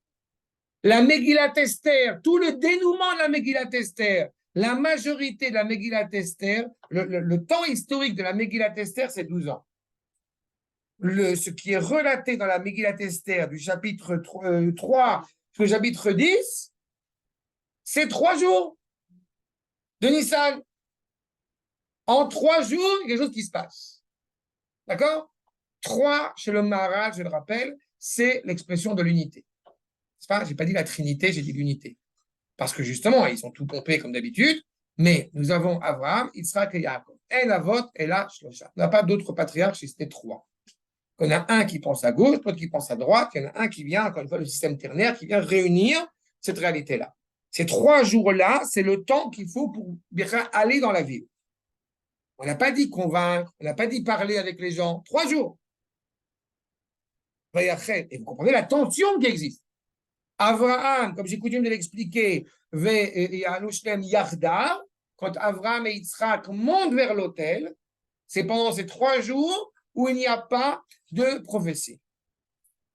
La Megillat Esther, tout le dénouement de la Megillat Esther, la majorité de la Megillat Esther, le temps historique de la Megillat Esther, c'est 12 ans. Ce qui est relaté dans la Megillat Esther du chapitre 3 jusqu'au chapitre 10, c'est 3 jours de Nissan. En 3 jours, il y a quelque chose qui se passe. D'accord? 3, chez le Maharal, je le rappelle, c'est l'expression de l'unité. Je n'ai pas dit la Trinité, j'ai dit l'unité. Parce que justement, ils sont tout pompés comme d'habitude, mais nous avons Abraham, Yitzhak et Yaakov. El Avot et la Shlosha. On n'a pas d'autres patriarches, si c'était 3. On a un qui pense à gauche, l'autre qui pense à droite, il y en a un qui vient, encore une fois, le système ternaire, qui vient réunir cette réalité-là. Ces 3 jours-là, c'est le temps qu'il faut pour bien aller dans la ville. On n'a pas dit convaincre, on n'a pas dit parler avec les gens. 3 jours. Et vous comprenez la tension qui existe. Abraham, comme j'ai coutume de l'expliquer, quand Abraham et Yitzhak montent vers l'autel, c'est pendant ces 3 jours où il n'y a pas de prophétie.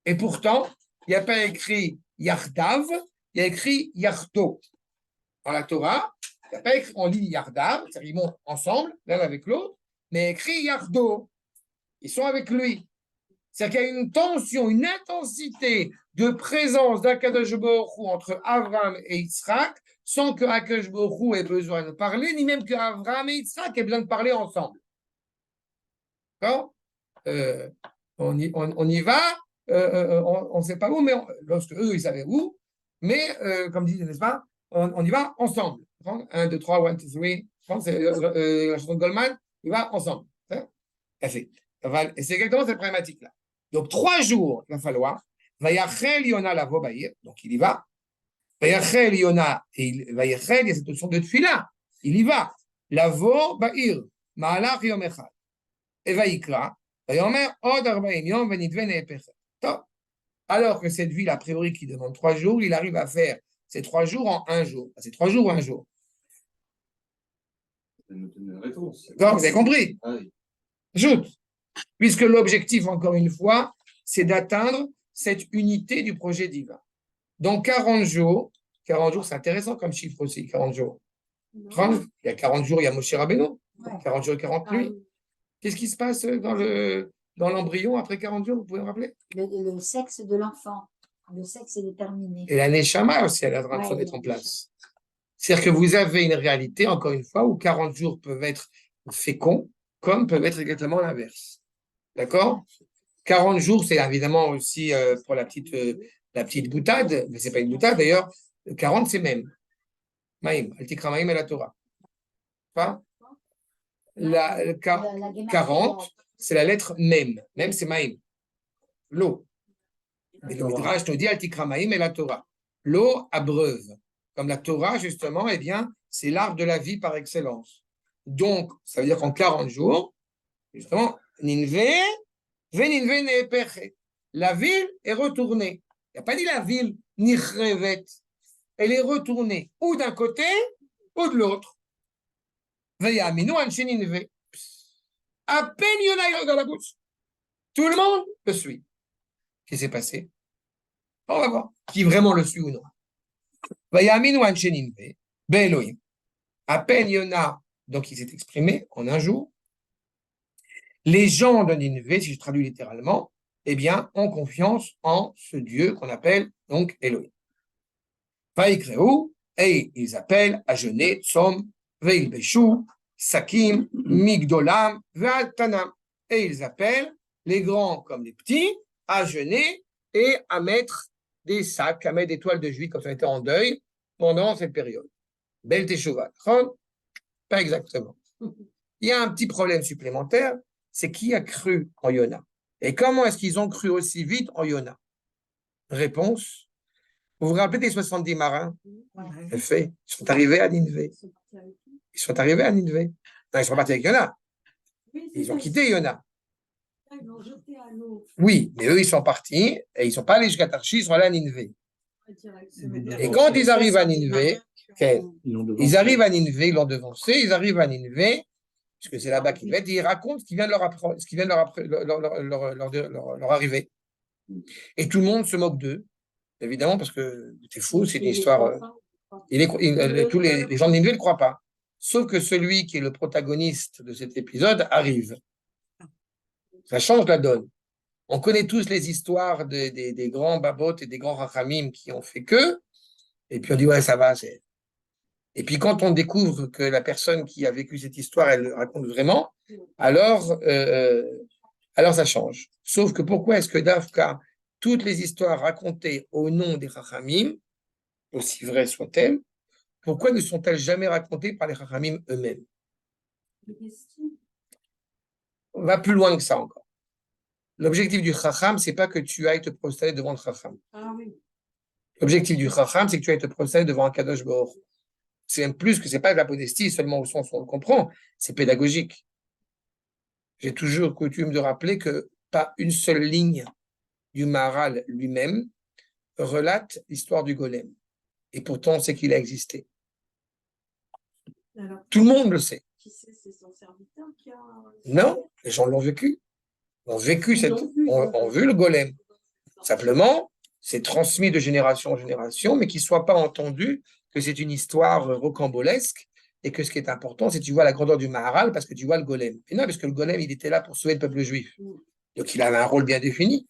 Et pourtant, il n'y a pas écrit Yardav, il y a écrit Yardo. Dans la Torah, il n'y a pas écrit, on lit Yardav, c'est-à-dire ils montent ensemble, l'un avec l'autre, mais écrit Yardo. Ils sont avec lui. C'est-à-dire qu'il y a une tension, une intensité de présence d'Akadosh Baruch Hu entre Abraham et Yitzhak, sans que Akadosh Baruch Hu ait besoin de parler, ni même que Abraham et Yitzhak aient besoin de parler ensemble. D'accord? On y va, on ne sait pas où, mais lorsque eux, ils savaient où, mais comme disent, n'est-ce pas, on y va ensemble. 1, 2, 3, 1, 2, 3, c'est la chanson de Goldman, il va ensemble. Et c'est exactement cette problématique-là. Donc, 3 jours, il va falloir. Vayachel Yona lavo ba'ir, donc il y va. Vayachel Yona, et Vayachel, il y a cette notion de tfila, il y va. Lavo ba'ir, ma'alach yom echad. Et Vayikra, Vayomer od 40 yom venidve ne'epechet. Alors que cette ville, a priori, qui demande 3 jours, il arrive à faire ces 3 jours en 1 jour. C'est 3 jours ou 1 jour. Une réponse. D'accord, vous avez compris? Ah oui. J'ajoute, puisque l'objectif, encore une fois, c'est d'atteindre cette unité du projet divin. Donc, 40 jours, c'est intéressant comme chiffre aussi, 40 jours. 30, il y a 40 jours, il y a Moshe Rabbeinu, 40 jours et 40 nuits. Qu'est-ce qui se passe dans l'embryon après 40 jours, vous pouvez me rappeler? Le sexe de l'enfant. Le sexe est déterminé. Et la Neshama aussi, elle est en train de se mettre en place. C'est-à-dire que vous avez une réalité, encore une fois, où 40 jours peuvent être féconds, comme peuvent être exactement l'inverse. D'accord? 40 jours, c'est évidemment aussi pour la petite boutade, mais ce n'est pas une boutade d'ailleurs. 40, c'est même. Maïm, Altikra Maïm et la Torah. Pas? 40, c'est la lettre Mem. Mem, c'est Maïm. L'eau. Mais le Midrash nous dit Altikra Maïm et la Torah. L'eau abreuve. Comme la Torah, justement, eh bien, c'est l'arbre de la vie par excellence. Donc, ça veut dire qu'en 40 jours, justement, Ninvé, Veninvé ne'epechet. La ville est retournée. Il n'y a pas dit la ville nichrevet. Elle est retournée ou d'un côté ou de l'autre. Veyaminu anshe Ninvé. À peine Yona est dans la bouche. Tout le monde le suit. Qu'est-ce qui s'est passé? On va voir qui vraiment le suit ou non. Veyaminu anshe Ninvé. Be'Elohim. À peine Yona, donc il s'est exprimé en 1 jour. Les gens de Ninvé, si je traduis littéralement, eh bien, ont confiance en ce Dieu qu'on appelle donc Elohim. Vaikreu, et ils appellent à jeûner, Tzom, Veilbeshu, Sakim, Migdolam, Ve'altanam. Et ils appellent les grands comme les petits à jeûner et à mettre des sacs, à mettre des toiles de juillet quand on était en deuil pendant cette période. Bel Teshuvah. Pas exactement. Il y a un petit problème supplémentaire, c'est qui a cru en Yona. Et comment est-ce qu'ils ont cru aussi vite en Yona? Réponse. Vous vous rappelez des 70 marins? Fait. Ils sont arrivés à Ninvé. Ils sont arrivés à Ninvé. Non, ils sont partis avec Yona. Ils ont quitté Yona. Ils l'ont jeté à l'eau. Oui, mais eux, ils sont partis et ils ne sont pas allés jusqu'à Tarchi, ils sont allés à Ninvé. Et quand ils arrivent à Ninvé, ils arrivent à Ninvé, ils l'ont devancé, ils arrivent à Ninvé, puisque c'est là-bas qu'ils vont, et ils racontent ce qui vient de leur arriver. Et tout le monde se moque d'eux, évidemment, parce que c'est fou, c'est une histoire. Tous les gens de Ninvé ne croient pas. Sauf que celui qui est le protagoniste de cet épisode arrive. Ça change la donne. On connaît tous les histoires des grands babot et des grands rachamim qui ont fait que, et puis on dit, ouais, ça va, Et puis quand on découvre que la personne qui a vécu cette histoire, elle le raconte vraiment, alors ça change. Sauf que pourquoi est-ce que Dafka, toutes les histoires racontées au nom des Chachamim, aussi vraies soient-elles, pourquoi ne sont-elles jamais racontées par les Chachamim eux-mêmes? On va plus loin que ça encore. L'objectif du Chacham, c'est pas que tu ailles te prosterner devant le Chacham. Ah oui. L'objectif du Chacham, c'est que tu ailles te prosterner devant un Kadosh Baruch. C'est même plus que c'est pas de la modestie seulement au sens où on le comprend, c'est pédagogique. J'ai toujours coutume de rappeler que pas une seule ligne du Maharal lui-même relate l'histoire du golem. Et pourtant, on sait qu'il a existé. Alors, Tout le monde le sait. qui c'est son serviteur qui a. Non, les gens l'ont vécu. Ont vécu Ils l'ont vu, ont vu le golem. Simplement, c'est transmis de génération en génération, mais qu'il ne soit pas entendu que c'est une histoire rocambolesque et que ce qui est important, c'est que tu vois la grandeur du Maharal parce que tu vois le golem. Et non, parce que le golem, il était là pour sauver le peuple juif. Donc, il avait un rôle bien défini.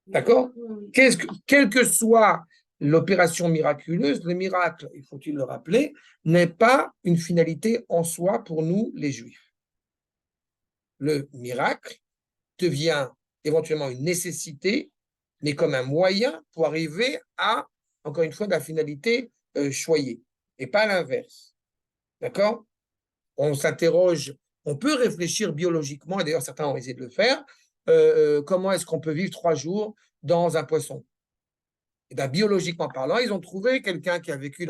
D'accord? Quelle que soit l'opération miraculeuse, le miracle, il faut-il le rappeler, n'est pas une finalité en soi pour nous, les Juifs. Le miracle devient éventuellement une nécessité, mais comme un moyen pour arriver à, encore une fois, la finalité choyée, et pas l'inverse. D'accord? On s'interroge, on peut réfléchir biologiquement, et d'ailleurs certains ont essayé de le faire, comment est-ce qu'on peut vivre 3 jours dans un poisson? Et bien, biologiquement parlant, ils ont trouvé quelqu'un qui a vécu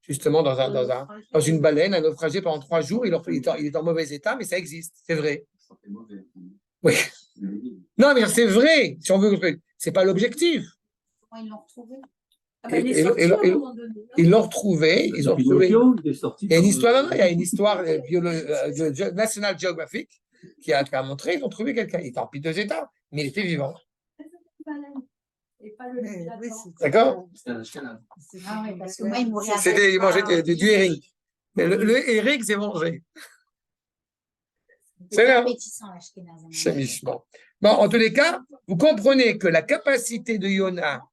justement dans une baleine, un naufragé pendant 3 jours, il est en mauvais état, mais ça existe, c'est vrai. Ça fait mauvais. Oui. Non, mais c'est vrai, si on veut, c'est pas l'objectif. Comment ils l'ont retrouvé? Ah bah, il est sorti à un moment donné. Ils l'ont retrouvé, ils ont retrouvé. Pinocchio, il est sorti Il y a une par- histoire, non, il y a une histoire de National Geographic qui a montré, ils ont trouvé quelqu'un. Il était en piteux état, mais il était vivant. Et pas le Oui, latin. D'accord? C'était un escalade. Ah oui, parce que moi, il mourait Il mangeait du herring. Mais le herring, c'est mangé. C'est là. appétissant, l'Ashkenaz. Chémissement. Bon, en tous les cas, vous comprenez que la capacité de Yona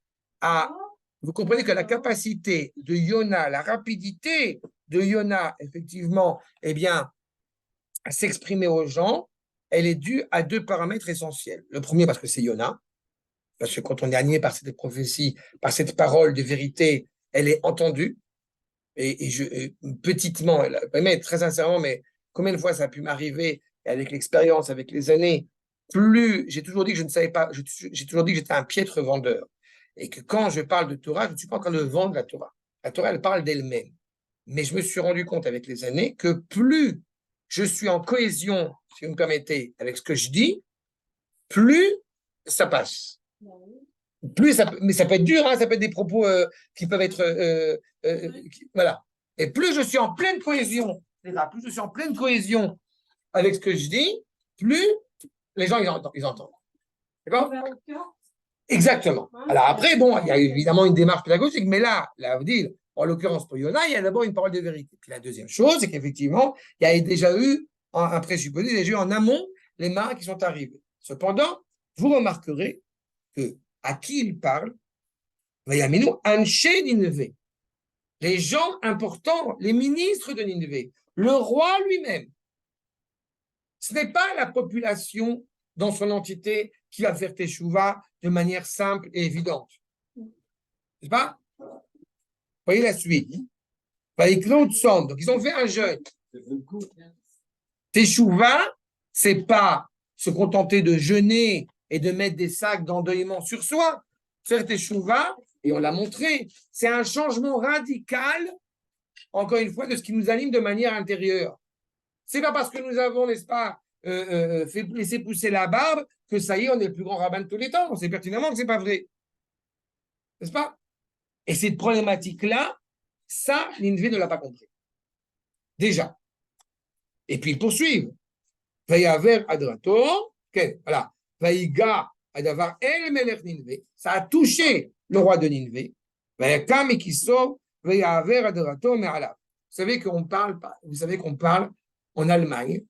vous comprenez que la capacité de Yona, la rapidité de Yona, effectivement, eh bien, à s'exprimer aux gens, elle est due à 2 paramètres essentiels. Le premier, parce que c'est Yona, parce que quand on est animé par cette prophétie, par cette parole de vérité, elle est entendue. Et petitement, mais très sincèrement, mais combien de fois ça a pu m'arriver, et avec l'expérience, avec les années, plus j'ai toujours dit que je ne savais pas, j'ai toujours dit que j'étais un piètre vendeur. Et que quand je parle de Torah, je ne suis pas en train de vendre la Torah. La Torah, elle parle d'elle-même. Mais je me suis rendu compte avec les années que plus je suis en cohésion, si vous me permettez, avec ce que je dis, plus ça passe. Plus mais ça peut être dur, hein, ça peut être des propos qui peuvent être. Voilà. Et plus je suis en pleine cohésion, plus je suis en pleine cohésion avec ce que je dis, plus les gens ils entendent. D'accord? Exactement. Alors après, bon, il y a évidemment une démarche pédagogique, mais là, vous dites, en l'occurrence pour Yona, il y a d'abord une parole de vérité. Puis la deuxième chose, c'est qu'effectivement, il y a déjà eu un présupposé, il y a déjà eu en amont les marins qui sont arrivés. Cependant, vous remarquerez que à qui il parle, Vayaminu Anshe Nineve, les gens importants, les ministres de Nineve, le roi lui-même. Ce n'est pas la population dans son entité qui va faire teshuva de manière simple et évidente. N'est-ce pas? Voyez la suite. Donc, ils ont fait un jeûne. Teshuva, c'est pas se contenter de jeûner et de mettre des sacs d'endeuillement sur soi. Faire teshuva, et on l'a montré, c'est un changement radical, encore une fois, de ce qui nous anime de manière intérieure. C'est pas parce que nous avons, n'est-ce pas, fait laisser pousser la barbe que ça y est, on est le plus grand rabbin de tous les temps. On sait pertinemment que c'est pas vrai. N'est-ce pas? Et cette problématique-là, ça, Ninvé ne l'a pas compris. Déjà. Et puis ils poursuivent. Vayaver adrato, voilà. Vaïga adavar el melech Ninvé. Ça a touché le roi de Ninvé. Vayakam ikiso vayaver adrato me'alav. Vous savez qu'on parle en Allemagne,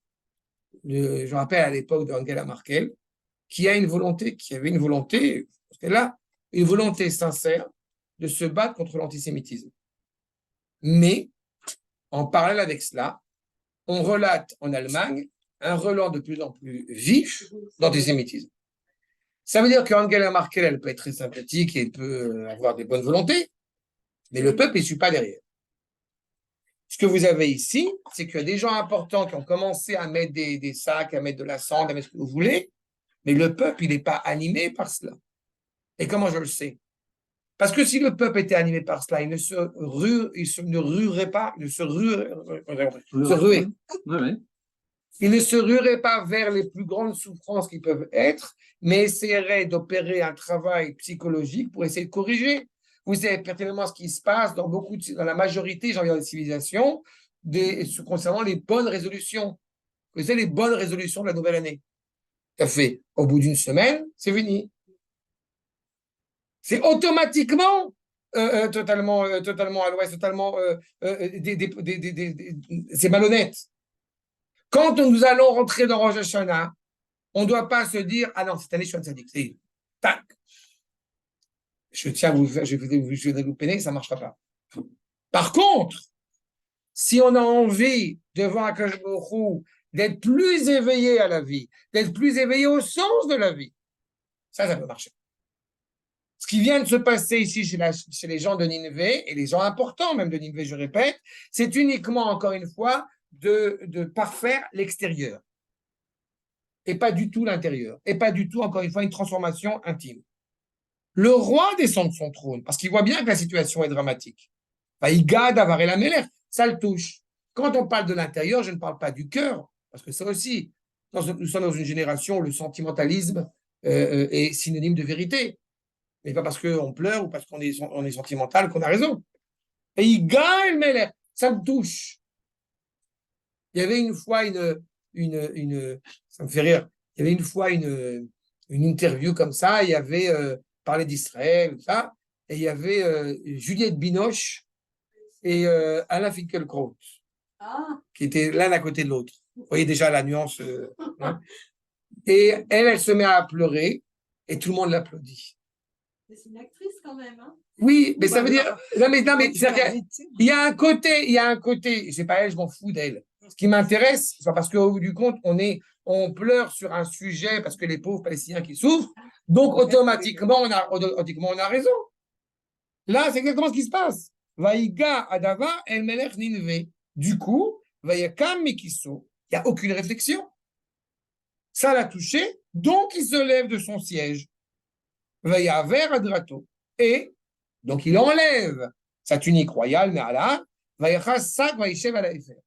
je rappelle à l'époque d'Angela Merkel, qui avait une volonté, c'était là, une volonté sincère de se battre contre l'antisémitisme. Mais, en parallèle avec cela, on relate en Allemagne un relent de plus en plus vif d'antisémitisme. Ça veut dire qu'Angela Merkel, elle peut être très sympathique et elle peut avoir des bonnes volontés, mais le peuple ne suit pas derrière. Ce que vous avez ici, c'est qu'il y a des gens importants qui ont commencé à mettre des sacs, à mettre de la cendre, à mettre ce que vous voulez, mais le peuple, il n'est pas animé par cela. Et comment je le sais? Parce que si le peuple était animé par cela, il ne se ruerait pas, il ne se ruerait. Ouais, ouais. Il ne se ruerait pas vers les plus grandes souffrances qui peuvent être, mais essaierait d'opérer un travail psychologique pour essayer de corriger. Vous savez pertinemment ce qui se passe dans dans la majorité, des civilisations, concernant les bonnes résolutions. Vous savez, les bonnes résolutions de la nouvelle année. Ça fait, au bout d'une semaine, c'est fini. C'est automatiquement totalement à l'ouest, totalement c'est malhonnête. Quand nous allons rentrer dans Rosh Hashanah, on ne doit pas se dire ah non, cette année je suis un tzaddik. C'est tac. Je vais vous peiner, ça ne marchera pas. Par contre, si on a envie de voir Akash Baruch Hu, d'être plus éveillé à la vie, d'être plus éveillé au sens de la vie, ça peut marcher. Ce qui vient de se passer ici chez les gens de Nineveh, et les gens importants même de Nineveh, je répète, c'est uniquement, encore une fois, de parfaire l'extérieur. Et pas du tout l'intérieur. Et pas du tout, encore une fois, une transformation intime. Le roi descend de son trône, parce qu'il voit bien que la situation est dramatique. Vaïgad avaré la mêlère, ça le touche. Quand on parle de l'intérieur, je ne parle pas du cœur, parce que ça aussi, nous sommes dans une génération où le sentimentalisme est synonyme de vérité. Mais pas parce qu'on pleure ou parce qu'on est sentimental qu'on a raison. Et il gagne, mais ça me touche. Il y avait une fois ça me fait rire, il y avait une fois une interview comme ça, il y avait parlé d'Israël, ça, et il y avait Juliette Binoche et Alain Finkielkraut, qui étaient l'un à côté de l'autre. Vous voyez déjà la nuance. Hein. Et elle se met à pleurer et tout le monde l'applaudit. C'est une actrice quand même. Hein. Oui, mais ça veut dire. Non, mais il y a un côté, c'est pas elle, je m'en fous d'elle. Ce qui m'intéresse, c'est parce qu'au bout du compte, on pleure sur un sujet parce que les pauvres Palestiniens qui souffrent, donc automatiquement, on a raison. Là, c'est exactement ce qui se passe. Vaïga Adava El Melech Ninve. Du coup, Vaïakam Mikiso, il n'y a aucune réflexion. Ça l'a touché, donc il se lève de son siège. Vaïaver Adrato. Et donc il enlève sa tunique royale, Ne'ala, Vaïchas Sak Vaïchev Alaïfer.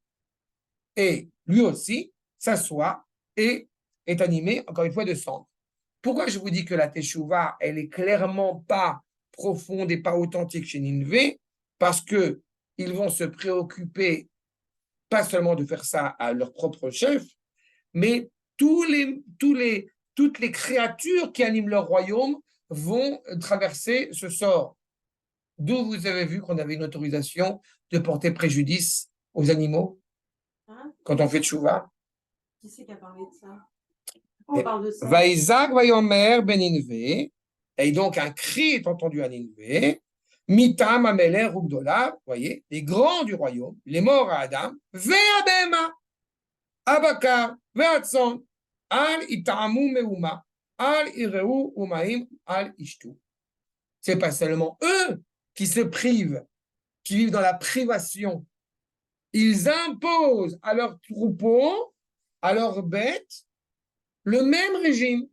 Et lui aussi s'assoit et est animé, encore une fois, de cendre. Pourquoi je vous dis que la Teshuvah, elle est clairement pas profonde et pas authentique chez Nineveh? Parce que ils vont se préoccuper pas seulement de faire ça à leur propre chef, mais toutes les créatures qui animent leur royaume vont traverser ce sort. D'où vous avez vu qu'on avait une autorisation de porter préjudice aux animaux quand on fait tchouva. Qui c'est qui a parlé de ça? On parle de ça. Vaïzak vayomer ben Nineveh, et donc un cri est entendu à Nineveh, mitam ameler ugdola, vous voyez, les grands du royaume, les morts à Adam, ve'abema, abakar, ve'atson, al itamu meuma, al ireu umaim, al ishtu. C'est pas seulement eux qui se privent, qui vivent dans la privation. Ils imposent à leurs troupeaux, à leurs bêtes, le même régime.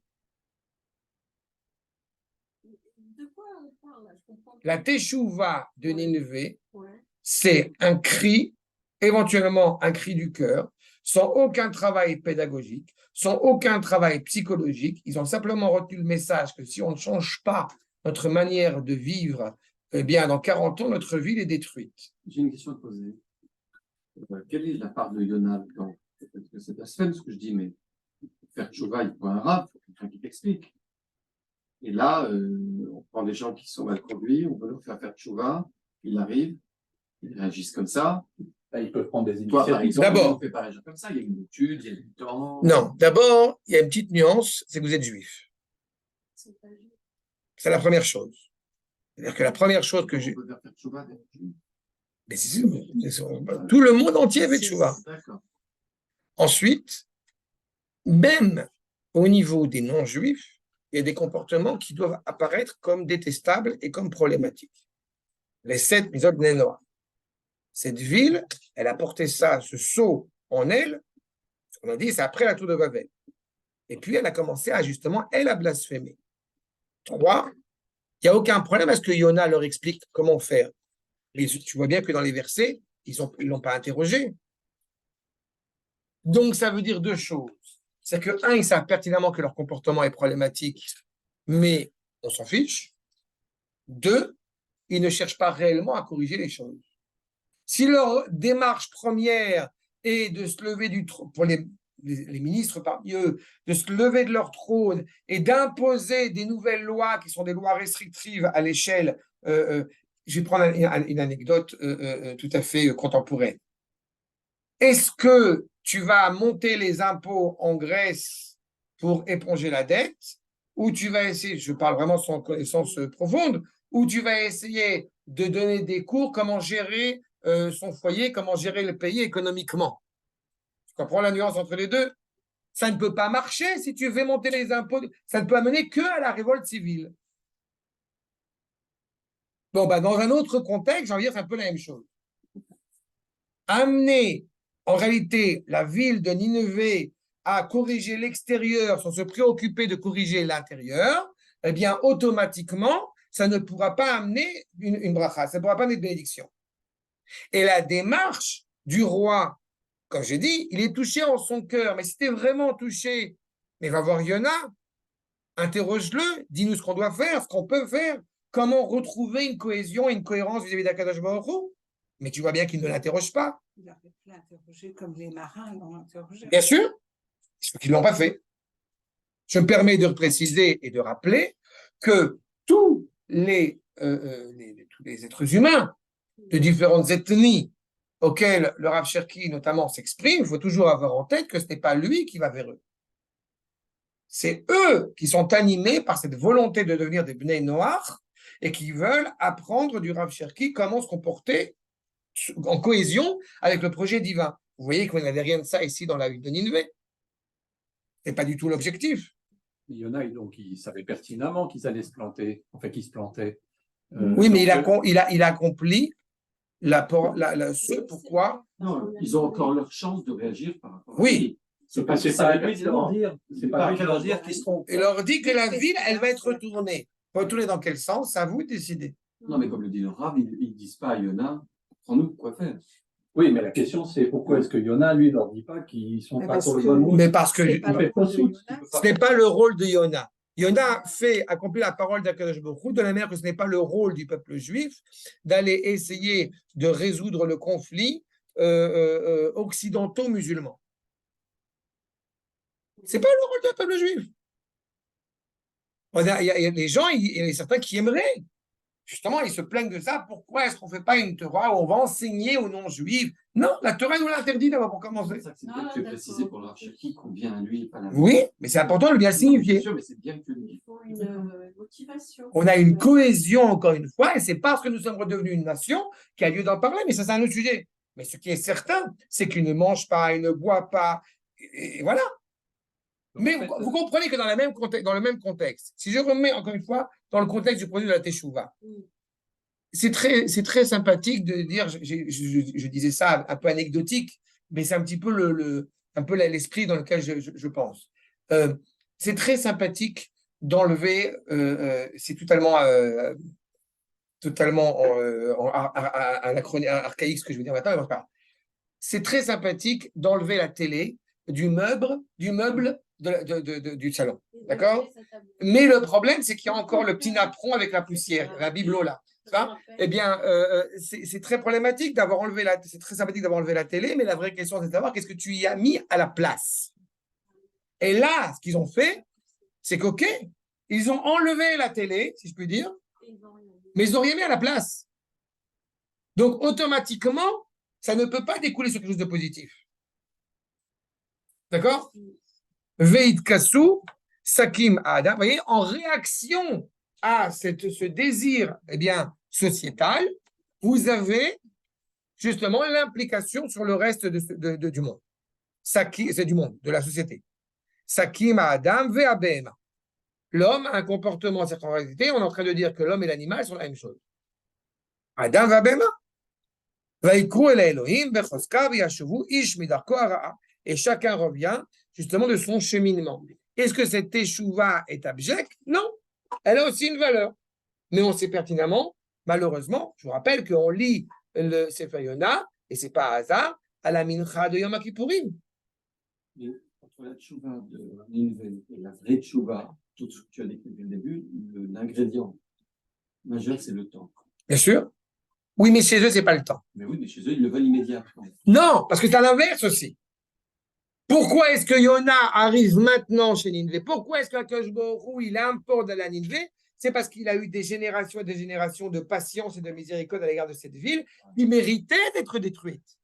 De quoi on parle là? Je comprends pas. La Teshuvah de Nineveh, Ouais. c'est un cri, éventuellement un cri du cœur, sans aucun travail pédagogique, sans aucun travail psychologique. Ils ont simplement retenu le message que si on ne change pas notre manière de vivre, eh bien, dans 40 ans, notre ville est détruite. J'ai une question à te poser. Quelle est la part de Yonah dedans? Parce que c'est blasphème ce que je dis, mais pour faire tchouva, il faut un rab, il faut quelqu'un qui t'explique. Et là, on prend des gens qui sont mal conduits, on veut leur faire tchouva, ils arrivent, ils réagissent comme ça. Là, ils peuvent prendre des Toi, par initiatives. exemple, D'abord. on fait pas réagir comme ça, il y a une étude, il y a du temps. Non, d'abord, il y a une petite nuance, c'est que vous êtes juif. C'est pas juste. C'est la première chose. C'est-à-dire que la première chose que On j'ai... peut faire tchouva, Mais tout le monde entier fait tchouva. D'accord. Ensuite, même au niveau des non-juifs, il y a des comportements qui doivent apparaître comme détestables et comme problématiques. Les 7 Misot Bnei Noach. Cette ville, elle a porté ça, ce sceau en elle, ce qu'on a dit, c'est après la tour de Babel. Et puis, elle a commencé à, justement, elle a blasphémé. 3, il n'y a aucun problème à ce que Yona leur explique comment faire. Mais tu vois bien que dans les versets, ils ne l'ont pas interrogé. Donc, ça veut dire 2 choses. C'est que, un, ils savent pertinemment que leur comportement est problématique, mais on s'en fiche. 2, ils ne cherchent pas réellement à corriger les choses. Si leur démarche première est de se lever du trône, pour les ministres parmi eux, de se lever de leur trône et d'imposer des nouvelles lois qui sont des lois restrictives à l'échelle, je vais prendre une anecdote tout à fait contemporaine. Est-ce que tu vas monter les impôts en Grèce pour éponger la dette, ou tu vas essayer, je parle vraiment sans connaissance profonde, ou tu vas essayer de donner des cours comment gérer son foyer, comment gérer le pays économiquement? Tu comprends la nuance entre les deux? Ça ne peut pas marcher si tu veux monter les impôts, ça ne peut amener que à la révolte civile. Bon, bah, dans un autre contexte, j'ai envie de dire, c'est un peu la même chose. Amener, en réalité, la ville de Nineveh à corriger l'extérieur sans se préoccuper de corriger l'intérieur, eh bien, automatiquement, ça ne pourra pas amener une bracha, ça ne pourra pas amener de bénédiction. Et la démarche du roi, comme j'ai dit, il est touché en son cœur, mais si tu es vraiment touché, mais va voir Yona, interroge-le, dis-nous ce qu'on doit faire, ce qu'on peut faire, comment retrouver une cohésion et une cohérence vis-à-vis d'Akadosh Baruch Hu. Mais tu vois bien qu'il ne l'interroge pas. Il aurait pu l'interroger comme les marins l'ont interrogé. Bien sûr, ce qu'ils ne l'ont pas fait. Je me permets de préciser et de rappeler que tous les êtres humains de différentes ethnies auxquelles le Rav Cherki notamment s'exprime, il faut toujours avoir en tête que ce n'est pas lui qui va vers eux. C'est eux qui sont animés par cette volonté de devenir des Bnei Noach et qui veulent apprendre du Rav Cherki comment se comporter en cohésion avec le projet divin. Vous voyez qu'il n'y avait rien de ça ici dans la ville de Nineveh. Ce n'est pas du tout l'objectif. Il y en a, donc, ils savaient pertinemment qu'ils allaient se planter, enfin qu'ils se plantaient. Oui, mais il a accompli ce pourquoi. Non, ils ont encore leur chance de réagir par rapport à Oui. C'est pas à lui de leur dire. C'est pas à lui de leur dire qu'ils se trompent. Il leur dit que la ville, elle va être retournée. Retournée dans quel sens? À vous de décider. Non, mais comme le dit le Rav, ils ne disent pas à Yona, prends-nous quoi faire. Oui, mais la question, c'est pourquoi est-ce que Yona, lui, ne leur dit pas qu'ils ne sont Mais pas parce sur le que- bon route? Mais parce que C'est pas le rôle de Yona. ce n'est pas le rôle de Yona. Yona accomplit la parole d'Akadosh Baruch Hu de la manière que ce n'est pas le rôle du peuple juif d'aller essayer de résoudre le conflit occidentaux-musulmans. Ce n'est pas le rôle du peuple juif. Il y a des gens, il y a certains qui aimeraient. Justement, ils se plaignent de ça. Pourquoi est-ce qu'on ne fait pas une Torah où on va enseigner aux non-juifs? Non, la Torah nous l'interdit d'abord pour commencer. C'est ça que c'est bien que tu aies précisé pour le Rav Cherki qu'on vient à lui et pas à la Oui, mais c'est important de le bien Bien signifier. sûr, mais c'est bien que lui. Il faut une motivation. On a une cohésion, encore une fois, et c'est parce que nous sommes redevenus une nation qu'il y a lieu d'en parler, mais ça, c'est un autre sujet. Mais ce qui est certain, c'est qu'ils ne mangent pas, ils ne boivent pas, et voilà. Mais vous comprenez que dans le même contexte, si je remets encore une fois dans le contexte du projet de la Teshuvah, c'est très sympathique de dire, je disais ça un peu anecdotique, mais c'est un petit peu l'esprit dans lequel je pense. C'est très sympathique d'enlever, c'est totalement archaïque ce que je veux dire maintenant, mais pas. C'est très sympathique d'enlever la télé du meuble du salon. D'accord? Mais le problème, c'est qu'il y a encore le petit napperon avec la poussière, la bibelot là. Eh bien, c'est très problématique d'avoir enlevé c'est très sympathique d'avoir enlevé la télé, mais la vraie question, c'est de savoir qu'est-ce que tu y as mis à la place. Et là, ce qu'ils ont fait, c'est qu'ok, ils ont enlevé la télé, si je puis dire, mais ils n'ont rien mis à la place. Donc, automatiquement, ça ne peut pas découler sur quelque chose de positif. D'accord? Veit Kassou, Sakim Ada. Vous voyez, en réaction à ce désir sociétal, vous avez justement l'implication sur le reste du monde. C'est du monde, de la société. Sakim Adam ve'abema. L'homme a un comportement, c'est en réalité, on est en train de dire que l'homme et l'animal sont la même chose. Adam ve'abema. Vaikru el Elohim bechoska v'yashuvu ish midarko hara'a. Et chacun revient justement de son cheminement. Est-ce que cette teshuva est abjecte? Non. Elle a aussi une valeur. Mais on sait pertinemment, malheureusement, je vous rappelle qu'on lit le Sefer Yona, et c'est pas un hasard, à la mincha de Yom Kippourim. Mais entre la tchouva de Ninvé et la vraie tchouva, tout ce que tu as décrit dès le début, l'ingrédient majeur, c'est le temps. Bien sûr. Oui, mais chez eux, c'est pas le temps. Mais oui, mais chez eux, ils le veulent immédiatement. Non, parce que c'est à l'inverse aussi. Pourquoi est-ce que Yona arrive maintenant chez Ninvé? Pourquoi est-ce qu'Akadosh Baruch Hu, il importe de la Ninvé? C'est parce qu'il a eu des générations et des générations de patience et de miséricorde à l'égard de cette ville qui méritait d'être détruite.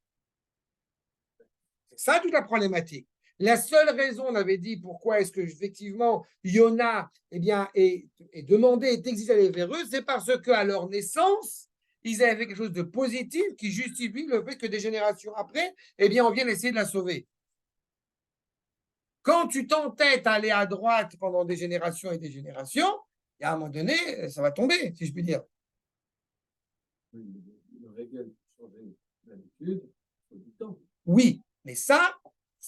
C'est ça toute la problématique. La seule raison, on avait dit, pourquoi est-ce que effectivement Yona est demandé, est exilé vers eux, c'est parce qu'à leur naissance, ils avaient quelque chose de positif qui justifie le fait que des générations après, on vient essayer de la sauver. Quand tu t'entêtes à aller à droite pendant des générations et des générations, et à un moment donné, ça va tomber, si je puis dire. Le règle changer d'habitude, il faut du temps. Oui, mais ça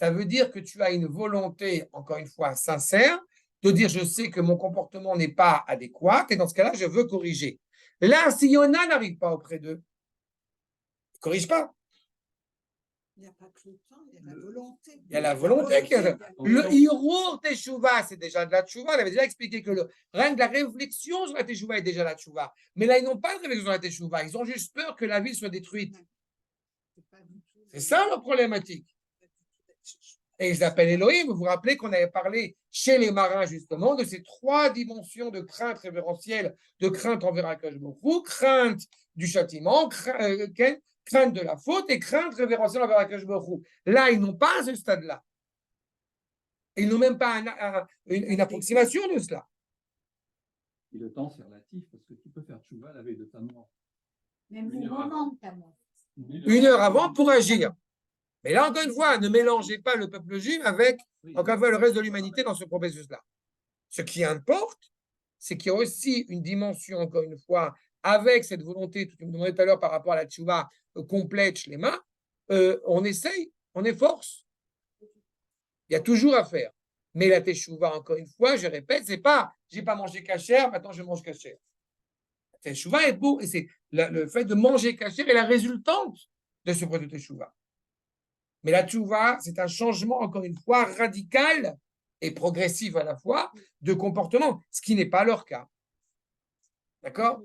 veut dire que tu as une volonté, encore une fois, sincère, de dire je sais que mon comportement n'est pas adéquat, et dans ce cas-là, je veux corriger. Là, si Yona n'arrive pas auprès d'eux, il ne corrige pas. Il n'y a pas que le temps, il y a la volonté. Il y a la volonté. Le Hirur Teshuva, c'est déjà de la Teshuva. On avait déjà expliqué que rien que la réflexion sur la Teshuva est déjà la Teshuva. Mais là, ils n'ont pas de réflexion sur la Teshuva. Ils ont juste peur que la ville soit détruite. C'est ça leur problématique. Et ils appellent Elohim. Vous vous rappelez qu'on avait parlé chez les marins, justement, de ces trois dimensions de crainte révérentielle, de crainte envers Akadosh Baruch Hu, crainte du châtiment, crainte de la faute et crainte révérentielle envers Akadosh Baruch Hu. Là, ils n'ont pas ce stade-là. Ils n'ont même pas une approximation de cela. Et le temps, c'est relatif, parce que tu peux faire tchouva la veille de ta mort. Même au moment de ta mort. 1 heure avant pour agir. Mais là, encore une fois, ne mélangez pas le peuple juif avec, encore une fois, le reste de l'humanité dans ce processus-là. Ce qui importe, c'est qu'il y a aussi une dimension, encore une fois, avec cette volonté, tu me demandais tout à l'heure par rapport à la tchouva complète, shlema, on essaye, on efforce. Il y a toujours à faire. Mais la teshuva, encore une fois, je répète, c'est pas, j'ai pas mangé cachère, maintenant je mange cachère. La teshuva est beau, et c'est le fait de manger cachère est la résultante de ce processus de teshuva. Mais la teshuva, c'est un changement, encore une fois, radical et progressif à la fois de comportement, ce qui n'est pas leur cas. D'accord?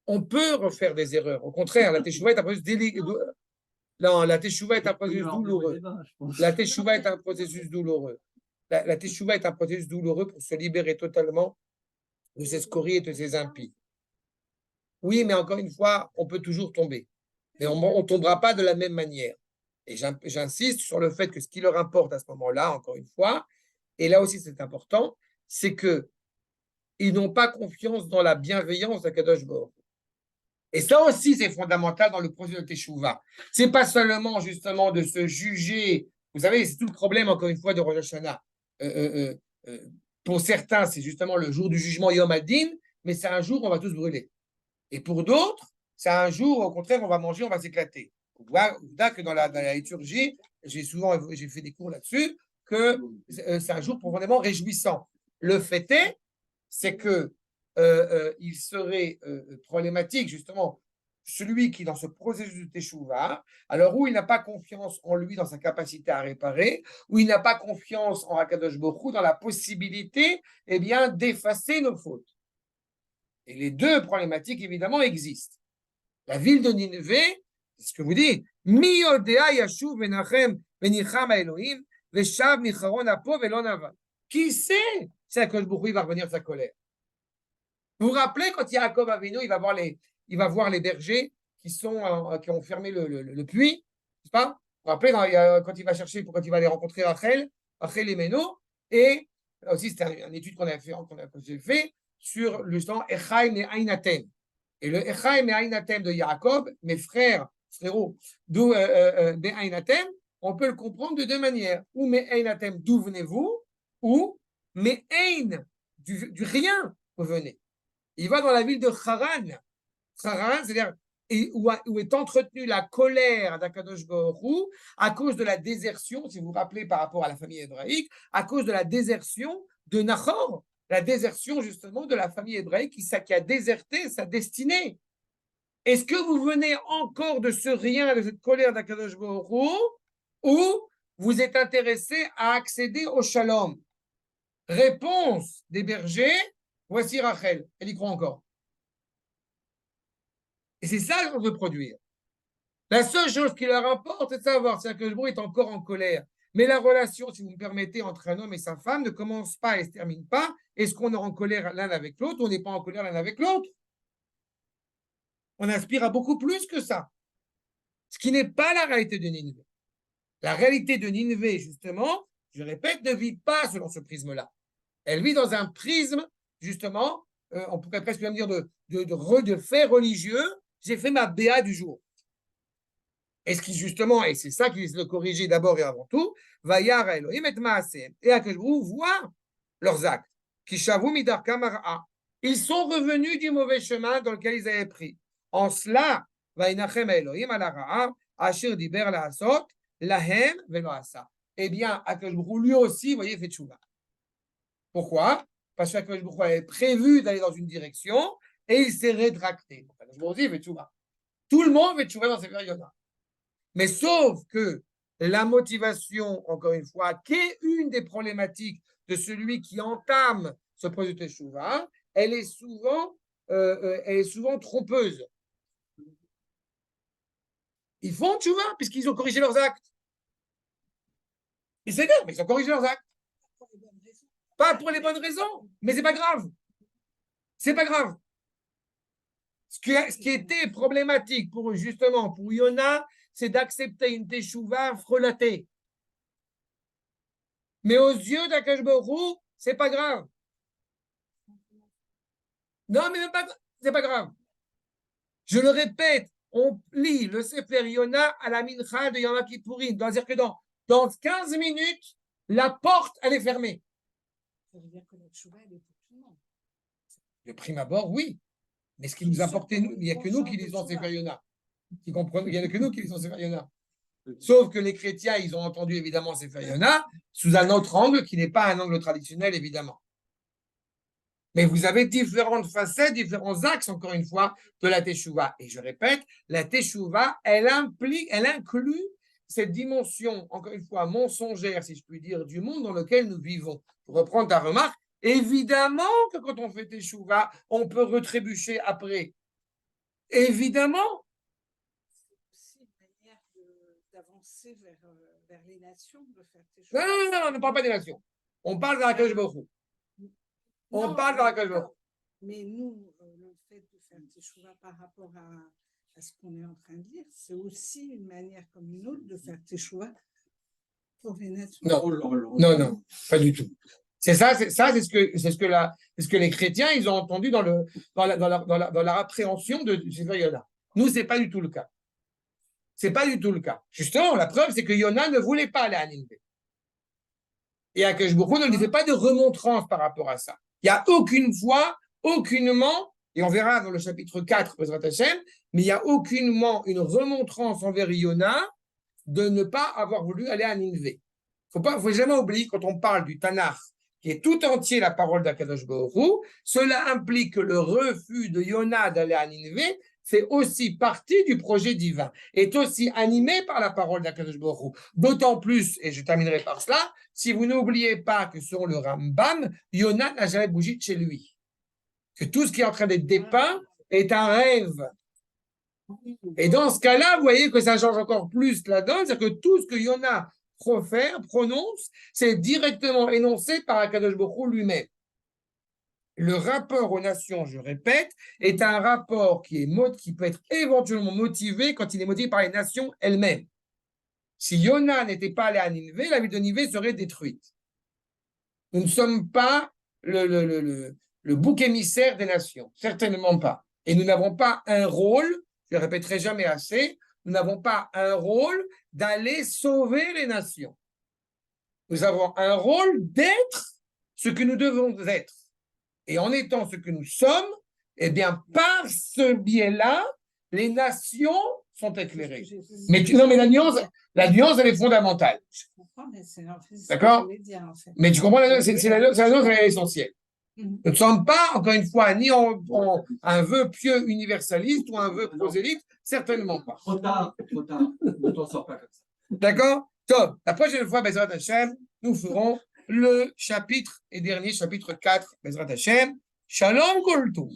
On peut refaire des erreurs. Au contraire, la teshuva est un processus non, la teshuva est un processus douloureux. La teshuva est un processus douloureux. La teshuva est un processus douloureux pour se libérer totalement de ces scories et de ces impies. Oui, mais encore une fois, on peut toujours tomber. Mais on ne tombera pas de la même manière. Et j'insiste sur le fait que ce qui leur importe à ce moment-là, encore une fois, et là aussi c'est important, c'est qu'ils n'ont pas confiance dans la bienveillance d'Akadosh Baruch Hu. Et ça aussi, c'est fondamental dans le processus de Teshuvah. Ce n'est pas seulement justement de se juger. Vous savez, c'est tout le problème, encore une fois, de Rosh Hashanah. Pour certains, c'est justement le jour du jugement Yom Hadin, mais c'est un jour où on va tous brûler. Et pour d'autres, c'est un jour où, au contraire, on va manger, on va s'éclater. Vous voyez que dans la liturgie, j'ai fait des cours là-dessus, que c'est un jour profondément réjouissant. Le fait est, c'est que il serait problématique, justement, celui qui, dans ce processus de Teshuvah, alors où il n'a pas confiance en lui, dans sa capacité à réparer, où il n'a pas confiance en Akadosh Baruch Hu, dans la possibilité, d'effacer nos fautes. Et les deux problématiques, évidemment, existent. La ville de Nineveh, c'est ce que vous dites, Mi yodea yashuv venachem venicham Elohim veshav micharon apo velon aval. Qui sait si Akadosh Baruch Hu va revenir de sa colère? Vous vous rappelez quand Yaakov Avinu, il va voir les bergers qui ont fermé le puits, n'est-ce pas? Vous vous rappelez quand il va chercher, quand il va aller rencontrer Rachel et Meno, et aussi c'était une étude que j'ai fait sur le temps Echaim et Ainaten. Et le Echaim et Ainatem de Yaakov, mes frères, frérots, d'où Ainatem, on peut le comprendre de deux manières. Ou mes Ainatem, d'où venez-vous, ou mes Ain, du rien, vous venez. Il va dans la ville de Haran. Haran, c'est-à-dire où est entretenue la colère d'Akadosh Baruch Hu à cause de la désertion, si vous vous rappelez par rapport à la famille hébraïque, à cause de la désertion de Nahor, la désertion justement de la famille hébraïque qui a déserté sa destinée. Est-ce que vous venez encore de ce rien, de cette colère d'Akadosh Baruch Hu, ou vous êtes intéressé à accéder au shalom? Réponse des bergers, voici Rachel, elle y croit encore. Et c'est ça qu'on veut produire. La seule chose qui leur importe, c'est de savoir si Akadosh Baruch Hu est encore en colère. Mais la relation, si vous me permettez, entre un homme et sa femme ne commence pas et ne se termine pas. Est-ce qu'on est en colère l'un avec l'autre ou on n'est pas en colère l'un avec l'autre? On aspire à beaucoup plus que ça. Ce qui n'est pas la réalité de Nineveh. La réalité de Nineveh, justement, je répète, ne vit pas selon ce prisme-là. Elle vit dans un prisme, justement, on pourrait presque même dire de fait religieux. J'ai fait ma béa du jour. Et ce qui, justement, et c'est ça qu'il essaie de corriger d'abord et avant tout, Vayar Elohim et Maasem, et Akadosh Baruch Hu voit leurs actes. Kishavu midarka mar'a. Ils sont revenus du mauvais chemin dans lequel ils avaient pris. En cela, Vainachem Elohim ala ra'a, asher diber la'asot, lahem velo asa. Eh bien, Akadosh Baruch Hu, lui aussi, vous voyez, fait tchouva. Pourquoi? Parce qu'Akadosh Baruch Hu avait prévu d'aller dans une direction et il s'est rétracté. Akadosh Baruch Hu fait tchouva. Tout le monde fait tchouva dans ces périodes-là. Mais sauf que la motivation, encore une fois, qui est une des problématiques de celui qui entame ce projet de teshuvah, elle est souvent trompeuse. Ils font teshuvah puisqu'ils ont corrigé leurs actes. Ils s'énervent, mais ils ont corrigé leurs actes. Pas pour les bonnes raisons, mais c'est pas grave. C'est pas grave. Ce qui était problématique pour eux, justement, pour Yona, c'est d'accepter une teshuva frelatée. Mais aux yeux d'Akadosh Baruch Hu, c'est pas grave. Non, mais même pas, c'est pas grave. Je le répète, on lit le Sefer Yona à la mincha de Yom Kippourim. C'est-à-dire que dans 15 minutes, la porte, elle est fermée. Ça veut dire que la teshuva, elle est pour tout le monde. De prime abord, oui. Mais ce qui nous importe, il n'y a que nous qui lisons Sefer Yona. Il n'y a que nous qui lisons Sefer Yona. Sauf que les chrétiens, ils ont entendu évidemment Sefer Yona sous un autre angle qui n'est pas un angle traditionnel, évidemment. Mais vous avez différentes facettes, différents axes, encore une fois, de la Teshuvah. Et je répète, la Teshuvah, elle inclut cette dimension, encore une fois, mensongère, si je puis dire, du monde dans lequel nous vivons. Pour reprendre ta remarque, évidemment que quand on fait Teshuvah, on peut retrébucher après. Évidemment. C'est aussi une manière d'avancer vers les nations, de faire teshuva. Non, on ne parle pas des nations. On parle de la Akadosh Baruch Hu. On parle de la Akadosh Baruch Hu. Mais nous, le fait de faire teshuva par rapport à ce qu'on est en train de dire, c'est aussi une manière comme une autre de faire teshuva pour les nations. Non, pas du tout. C'est ce que les chrétiens ils ont entendu dans leur appréhension de Sefer Yona. Nous, c'est pas du tout le cas. C'est pas du tout le cas. Justement, la preuve, c'est que Yona ne voulait pas aller à Nineveh. Et Akadosh Baruch Hu ne lui fait pas de remontrance par rapport à ça. Il n'y a aucune fois, aucunement, et on verra dans le chapitre 4, Bezrat Hashem, mais il n'y a aucunement une remontrance envers Yona de ne pas avoir voulu aller à Nineveh. Il ne faut jamais oublier, quand on parle du Tanakh, qui est tout entier la parole d'Akadosh Baruch Hu, cela implique que le refus de Yona d'aller à Nineveh fait aussi partie du projet divin, est aussi animé par la parole d'Akadosh Baruch Hu. D'autant plus, et je terminerai par cela, si vous n'oubliez pas que selon le Rambam, Yona n'a jamais bougé de chez lui. Que tout ce qui est en train d'être dépeint est un rêve. Et dans ce cas-là, vous voyez que ça change encore plus la donne, c'est-à-dire que tout ce que Yona prononce, c'est directement énoncé par Akadosh Baruch Hu lui-même. Le rapport aux nations, je répète, est un rapport qui peut être éventuellement motivé quand il est motivé par les nations elles-mêmes. Si Yona n'était pas allé à Nineveh, la ville de Nineveh serait détruite. Nous ne sommes pas le bouc émissaire des nations, certainement pas. Et nous n'avons pas un rôle, je ne le répéterai jamais assez, nous n'avons pas un rôle d'aller sauver les nations. Nous avons un rôle d'être ce que nous devons être. Et en étant ce que nous sommes, eh bien, par ce biais-là, les nations sont éclairées. Mais non, mais la nuance, elle est fondamentale. Je comprends, mais c'est en fait ce que D'accord? je voulais dire, en fait. Mais tu comprends, la nuance, c'est la nuance, elle est essentielle. Mhm. Nous ne sommes pas, encore une fois, ni en un vœu pieux universaliste ou un vœu prosélyte, certainement pas. Trop tard, ne t'en sors pas comme ça. D'accord? Top. La prochaine fois, Bezrat Hashem, nous ferons le chapitre et dernier chapitre 4, Bezrat Hashem. Shalom Koltou.